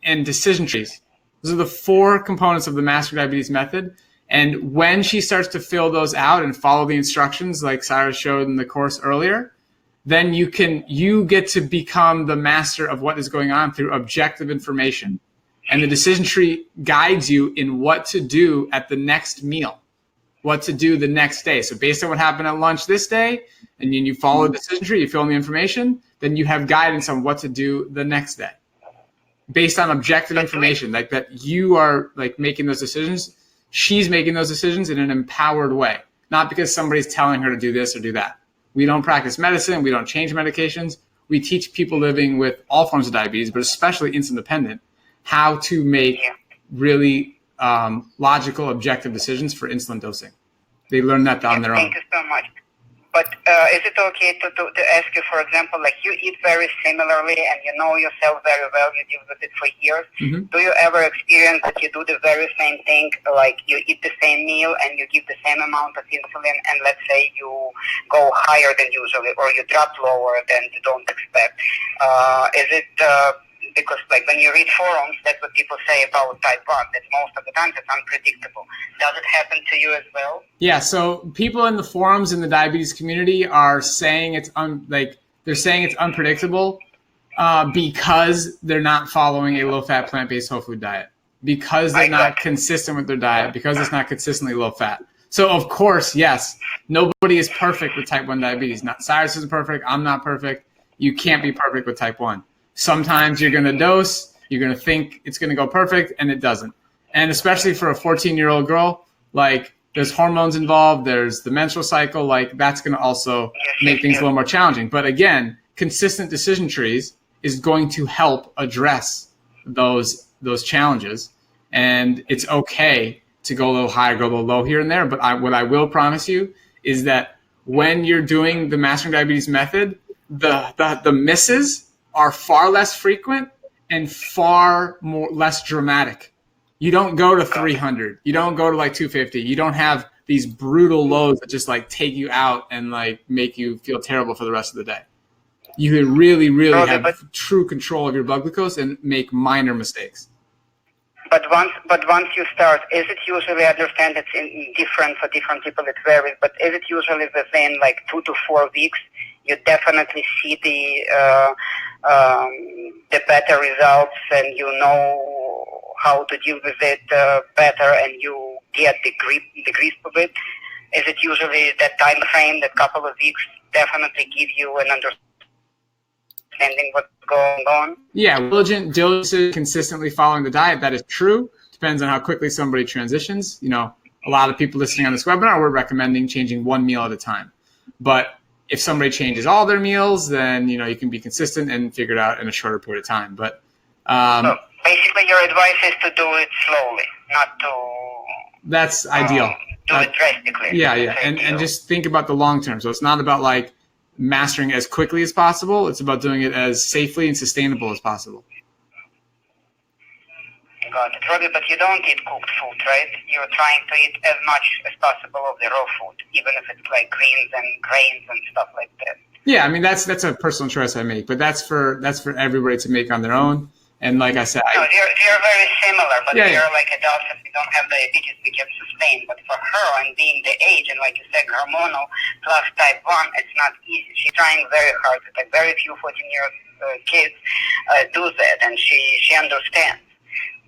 and decision trees. Those are the 4 components of the Mastering Diabetes method. And when she starts to fill those out and follow the instructions like Cyrus showed in the course earlier, then you get to become the master of what is going on through objective information. And the decision tree guides you in what to do at the next meal, what to do the next day. So based on what happened at lunch this day, and then you follow the decision tree, you fill in the information, then you have guidance on what to do the next day. Based on objective information, like that you are like making those decisions, she's making those decisions in an empowered way, not because somebody's telling her to do this or do that. We don't practice medicine. We don't change medications. We teach people living with all forms of diabetes, but especially insulin dependent, how to make really logical, objective decisions for insulin dosing. They learn that on their own. Thank you so much. But is it okay to ask you, for example, like you eat very similarly and you know yourself very well, you deal with it for years. Mm-hmm. Do you ever experience that you do the very same thing, like you eat the same meal and you give the same amount of insulin, and let's say you go higher than usually or you drop lower than you don't expect? Is it because like when you read forums, that's what people say about type 1, that most of the time it's unpredictable. Does it happen to you as well? Yeah, so people in the forums in the diabetes community are saying it's unpredictable because they're not following a low-fat, plant-based whole food diet, because they're not consistent with their diet, because it's not consistently low-fat. So of course, yes, nobody is perfect with type 1 diabetes. Not Cyrus isn't perfect. I'm not perfect. You can't be perfect with type 1. Sometimes you're going to dose, you're going to think it's going to go perfect, and it doesn't. And especially for a 14-year-old girl, like there's hormones involved, there's the menstrual cycle, like that's going to also make things a little more challenging. But again, consistent decision trees is going to help address those challenges. And it's okay to go a little higher, go a little low here and there. But what I will promise you is that when you're doing the Mastering Diabetes method, the misses are far less frequent and far less dramatic. You don't go to 300. You don't go to like 250. You don't have these brutal lows that just like take you out and like make you feel terrible for the rest of the day. You can really, really have true control of your blood glucose and make minor mistakes. But once you start, is it usually, I understand it's different for different people, it varies, but is it usually within like 2 to 4 weeks you definitely see the better results and you know how to deal with it better and you get the grip of it? Is it usually that time frame, that couple of weeks, definitely give you an understanding what's going on? Yeah, diligent, consistently following the diet, that is true. Depends on how quickly somebody transitions. You know, a lot of people listening on this webinar, we're recommending changing one meal at a time. But if somebody changes all their meals, then, you know, you can be consistent and figure it out in a shorter period of time. But So basically your advice is to do it slowly, not to that's ideal. Do it drastically. Yeah. And just think about the long term. So it's not about like mastering as quickly as possible. It's about doing it as safely and sustainable as possible. Got it, Robby, but you don't eat cooked food, right? You're trying to eat as much as possible of the raw food, even if it's like greens and grains and stuff like that. Yeah, I mean that's a personal choice I make, but that's for everybody to make on their own. And like I said, no, they're very similar, but they're like adults and we don't have diabetes, we can sustain. But for her, and being the age and like you said, hormonal plus type 1, it's not easy. She's trying very hard. Like very few 14-year kids do that, and she understands.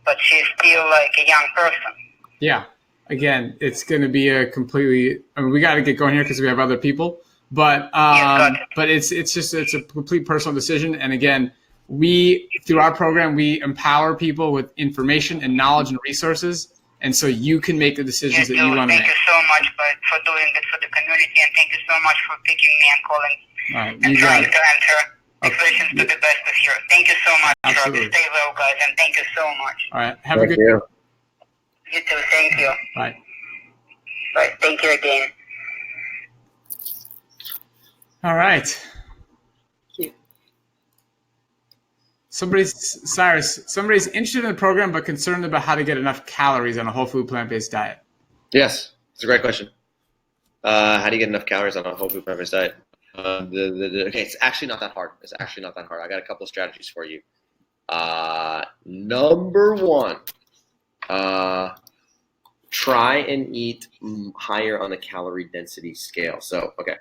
But she's still like a young person. Yeah. Again, it's going to be a completely. I mean, we got to get going here because we have other people. But but it's a complete personal decision. And again, through our program we empower people with information and knowledge and resources, and so you can make the decisions that you want to make. Thank you so much for doing it for the community, and thank you so much for picking me and calling and trying to answer. Questions to the best of yours. Thank you so much, Robby. Stay well, guys, and thank you so much. All right. Have a good day. You too. Thank you. Bye. Bye. Thank you again. All right. Somebody's interested in the program but concerned about how to get enough calories on a whole food plant-based diet. Yes, it's a great question. How do you get enough calories on a whole food plant-based diet? Okay, it's actually not that hard. I got a couple of strategies for you. Number one, try and eat higher on the calorie density scale. So, okay,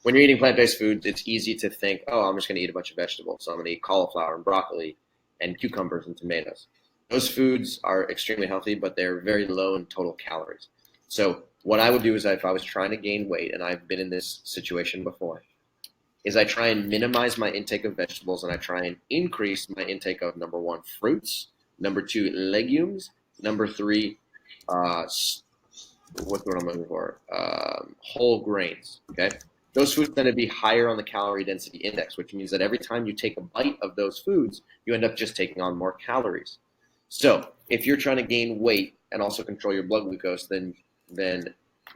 when you're eating plant-based foods, it's easy to think, oh, I'm just going to eat a bunch of vegetables. So I'm going to eat cauliflower and broccoli and cucumbers and tomatoes. Those foods are extremely healthy, but they're very low in total calories. So what I would do is if I was trying to gain weight, and I've been in this situation before, is I try and minimize my intake of vegetables, and I try and increase my intake of, number one, fruits, number two, legumes, number three, what's what I'm looking for? Whole grains, okay? Those foods tend to be higher on the calorie density index, which means that every time you take a bite of those foods, you end up just taking on more calories. So if you're trying to gain weight and also control your blood glucose, then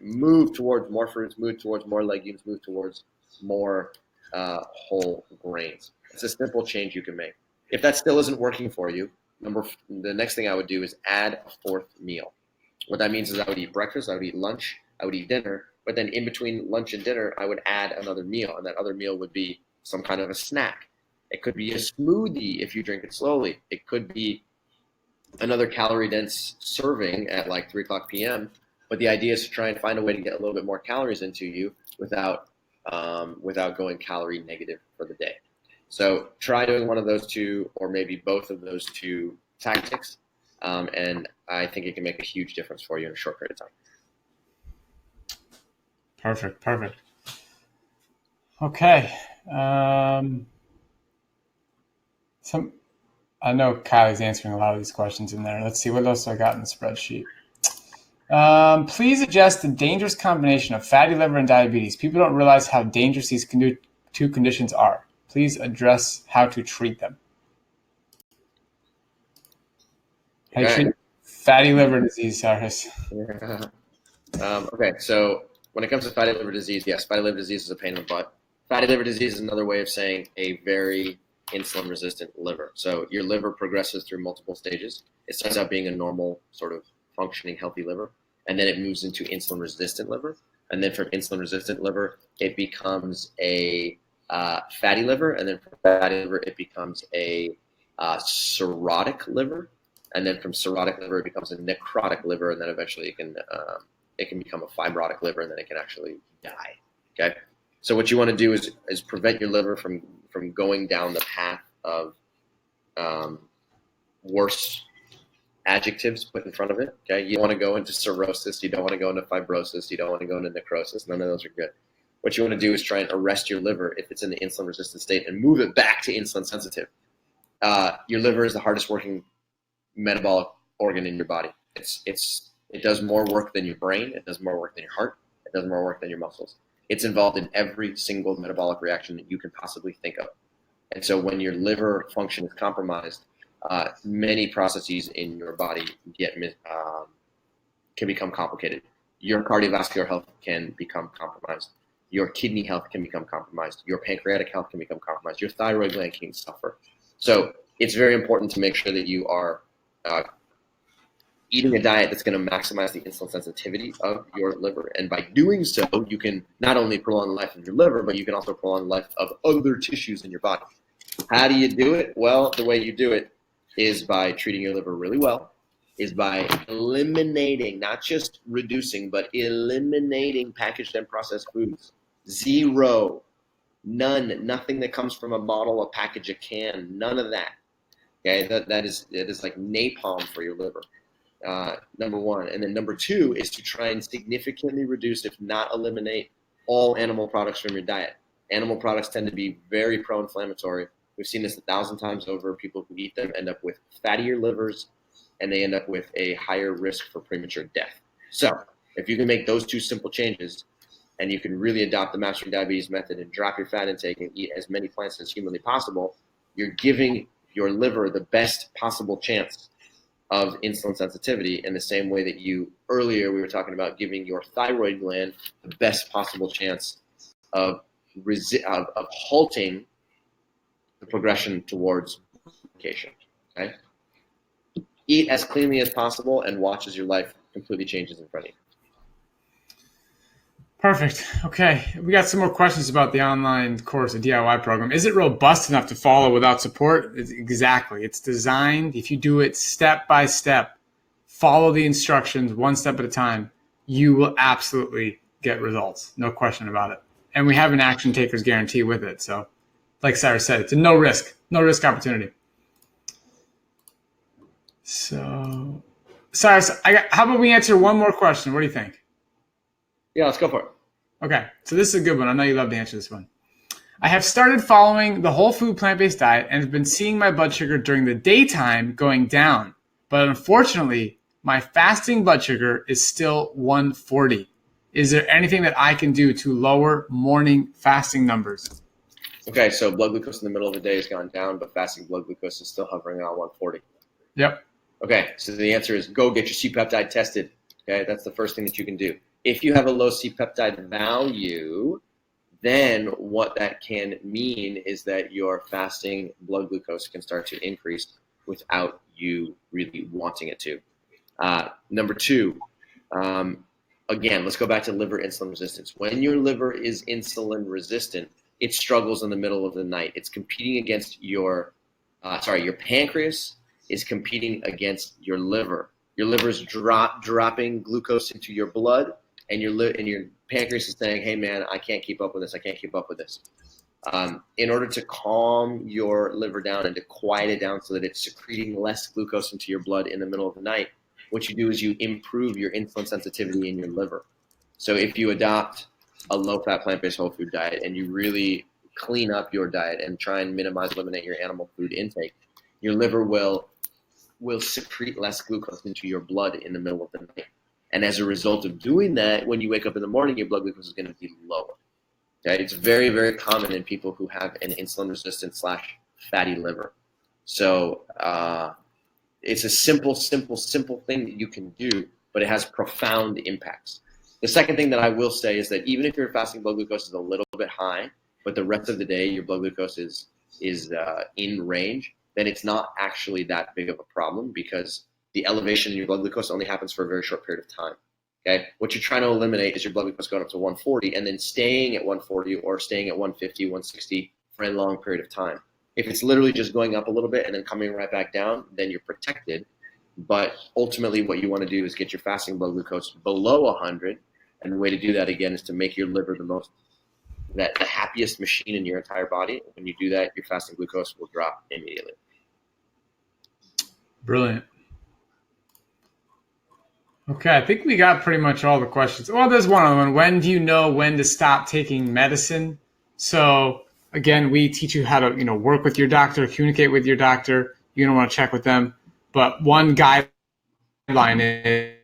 move towards more fruits, move towards more legumes, move towards more whole grains. It's a simple change you can make. If that still isn't working for you, the next thing I would do is add a fourth meal. What that means is I would eat breakfast, I would eat lunch, I would eat dinner, but then in between lunch and dinner, I would add another meal, and that other meal would be some kind of a snack. It could be a smoothie if you drink it slowly. It could be another calorie-dense serving at like 3 o'clock p.m., but the idea is to try and find a way to get a little bit more calories into you without going calorie negative for the day. So try doing one of those two, or maybe both of those two tactics, and I think it can make a huge difference for you in a short period of time. Perfect. Okay. I know Kylie's answering a lot of these questions in there. Let's see, what else I got in the spreadsheet. Please address the dangerous combination of fatty liver and diabetes. People don't realize how dangerous these two conditions are. Please address how to treat them. How do you treat fatty liver disease, Cyrus? Yeah. Okay, so when it comes to fatty liver disease, yes, fatty liver disease is a pain in the butt. Fatty liver disease is another way of saying a very insulin-resistant liver. So your liver progresses through multiple stages. It starts out being a normal sort of functioning healthy liver, and then it moves into insulin-resistant liver, and then from insulin-resistant liver, it becomes a fatty liver, and then from fatty liver, it becomes a cirrhotic liver, and then from cirrhotic liver, it becomes a necrotic liver, and then eventually it can become a fibrotic liver, and then it can actually die. Okay, so what you want to do is prevent your liver from going down the path of worse adjectives put in front of it. Okay, you don't want to go into cirrhosis, you don't want to go into fibrosis, you don't want to go into necrosis. None of those are good. What you want to do is try and arrest your liver if it's in the insulin resistant state and move it back to insulin sensitive. Your liver is the hardest working metabolic organ in your body. It does more work than your brain. It does more work than your heart. It does more work than your muscles. It's involved in every single metabolic reaction that you can possibly think of. And so when your liver function is compromised, many processes in your body can become complicated. Your cardiovascular health can become compromised. Your kidney health can become compromised. Your pancreatic health can become compromised. Your thyroid gland can suffer. So it's very important to make sure that you are eating a diet that's going to maximize the insulin sensitivity of your liver. And by doing so, you can not only prolong the life of your liver, but you can also prolong the life of other tissues in your body. How do you do it? Well, the way you do it is by treating your liver really well, is by eliminating, not just reducing, but eliminating packaged and processed foods. Zero, none, nothing that comes from a bottle, a package, a can, none of that. Okay, that is like napalm for your liver. Number one. And then number two is to try and significantly reduce, if not eliminate, all animal products from your diet. Animal products tend to be very pro-inflammatory. We've seen this 1,000 times over. People who eat them end up with fattier livers, and they end up with a higher risk for premature death. So if you can make those two simple changes, and you can really adopt the Mastering Diabetes method and drop your fat intake and eat as many plants as humanly possible, you're giving your liver the best possible chance of insulin sensitivity, in the same way that earlier we were talking about giving your thyroid gland the best possible chance of halting the progression towards medication. Okay? Eat as cleanly as possible and watch as your life completely changes in front of you. Perfect. Okay. We got some more questions about the online course, the DIY program. Is it robust enough to follow without support? Exactly. It's designed, if you do it step by step, follow the instructions one step at a time, you will absolutely get results. No question about it. And we have an action taker's guarantee with it. So like Cyrus said, it's a no risk opportunity. So Cyrus, how about we answer one more question? What do you think? Yeah, let's go for it. Okay, so this is a good one. I know you love to answer this one. I have started following the whole food plant-based diet and have been seeing my blood sugar during the daytime going down. But unfortunately, my fasting blood sugar is still 140. Is there anything that I can do to lower morning fasting numbers? Okay, so blood glucose in the middle of the day has gone down, but fasting blood glucose is still hovering around 140. Yep. Okay, so the answer is go get your C-peptide tested. Okay, that's the first thing that you can do. If you have a low C-peptide value, then what that can mean is that your fasting blood glucose can start to increase without you really wanting it to. Number two, again, let's go back to liver insulin resistance. When your liver is insulin resistant, it struggles in the middle of the night. It's competing against your pancreas is competing against your liver. Your liver is dropping glucose into your blood, and your pancreas is saying, hey man, I can't keep up with this. I can't keep up with this. In order to calm your liver down and to quiet it down so that it's secreting less glucose into your blood in the middle of the night, what you do is you improve your insulin sensitivity in your liver. So if you adopt a low-fat plant-based whole food diet and you really clean up your diet and try and eliminate your animal food intake, your liver will secrete less glucose into your blood in the middle of the night. And as a result of doing that, when you wake up in the morning, your blood glucose is going to be lower. Okay? It's very, very common in people who have an insulin-resistant / fatty liver. So it's a simple thing that you can do, but it has profound impacts. The second thing that I will say is that even if your fasting blood glucose is a little bit high, but the rest of the day your blood glucose is in range, then it's not actually that big of a problem, because the elevation in your blood glucose only happens for a very short period of time. Okay, what you're trying to eliminate is your blood glucose going up to 140 and then staying at 140 or staying at 150, 160 for a long period of time. If it's literally just going up a little bit and then coming right back down, then you're protected. But ultimately what you want to do is get your fasting blood glucose below 100. And the way to do that, again, is to make your liver the happiest machine in your entire body. When you do that, your fasting glucose will drop immediately. Brilliant. Okay, I think we got pretty much all the questions. Well, there's one other one. When do you know when to stop taking medicine? So again, we teach you how to, work with your doctor, communicate with your doctor. You're gonna want to check with them. But one guideline is,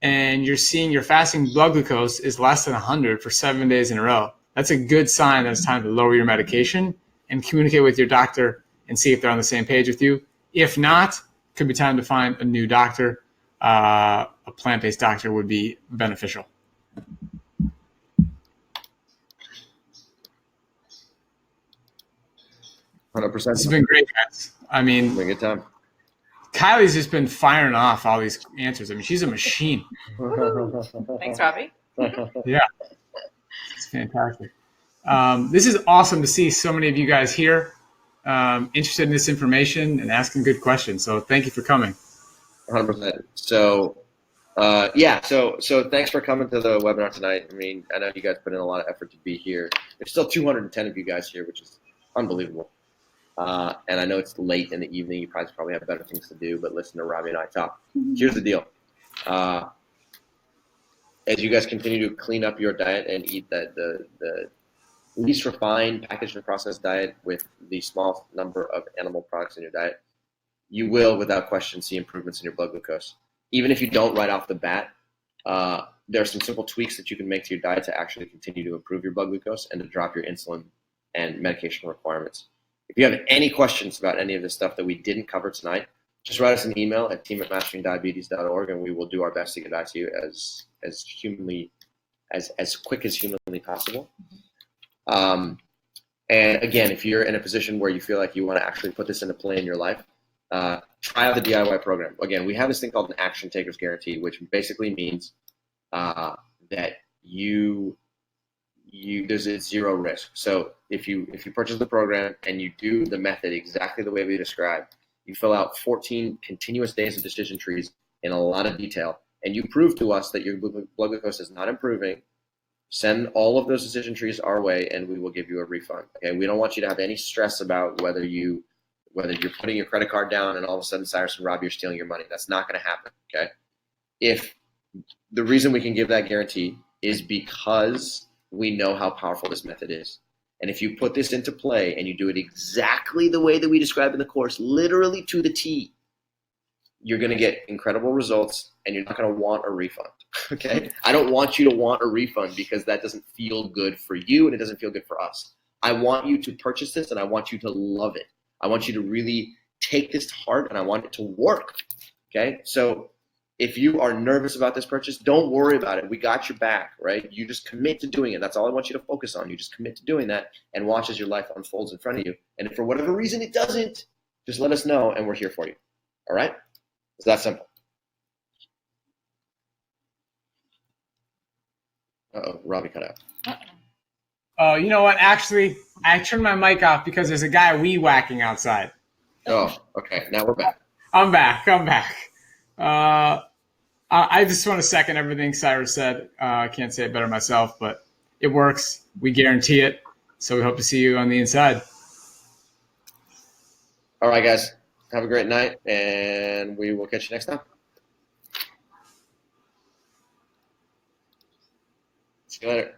and you're seeing your fasting blood glucose is less than 100 for 7 days in a row. That's a good sign that it's time to lower your medication and communicate with your doctor and see if they're on the same page with you. If not, it could be time to find a new doctor. A plant-based doctor would be beneficial. 100%. This has been great, guys. I mean, Been a good time. Kylie's just been firing off all these answers. I mean, she's a machine. Thanks, Robby. Yeah, it's fantastic. This is awesome to see so many of you guys here interested in this information and asking good questions. So thank you for coming. 100%. So, so thanks for coming to the webinar tonight. I mean, I know you guys put in a lot of effort to be here. There's still 210 of you guys here, which is unbelievable. And I know it's late in the evening. You probably have better things to do, but listen to Robby and I talk. Here's the deal. As you guys continue to clean up your diet and eat the least refined packaged and processed diet with the small number of animal products in your diet, you will, without question, see improvements in your blood glucose. Even if you don't right off the bat, there are some simple tweaks that you can make to your diet to actually continue to improve your blood glucose and to drop your insulin and medication requirements. If you have any questions about any of this stuff that we didn't cover tonight, just write us an email at team@masteringdiabetes.org, and we will do our best to get back to you as quick as humanly possible. And again, if you're in a position where you feel like you want to actually put this into play in your life, try out the DIY program. Again, we have this thing called an Action Takers Guarantee, which basically means that there's a zero risk. So if you purchase the program and you do the method exactly the way we described, you fill out 14 continuous days of decision trees in a lot of detail, and you prove to us that your blood glucose is not improving, send all of those decision trees our way, and we will give you a refund. Okay, we don't want you to have any stress about whether you're putting your credit card down and all of a sudden Cyrus and Robby are stealing your money. That's not going to happen. Okay, if the reason we can give that guarantee is because we know how powerful this method is. And if you put this into play and you do it exactly the way that we described in the course, literally to the T, you're going to get incredible results and you're not going to want a refund. Okay? I don't want you to want a refund because that doesn't feel good for you and it doesn't feel good for us. I want you to purchase this and I want you to love it. I want you to really take this to heart and I want it to work. Okay? So if you are nervous about this purchase, don't worry about it. We got your back, right? You just commit to doing it. That's all I want you to focus on. You just commit to doing that and watch as your life unfolds in front of you. And if for whatever reason it doesn't, just let us know and we're here for you. All right? It's that simple. Uh-oh, Robby cut out. Oh, you know what? Actually, I turned my mic off because there's a guy weed whacking outside. Oh, okay. Now we're back. I'm back. I just want to second everything Cyrus said. I can't say it better myself, but it works. We guarantee it. So we hope to see you on the inside. All right, guys. Have a great night, and we will catch you next time. See you later.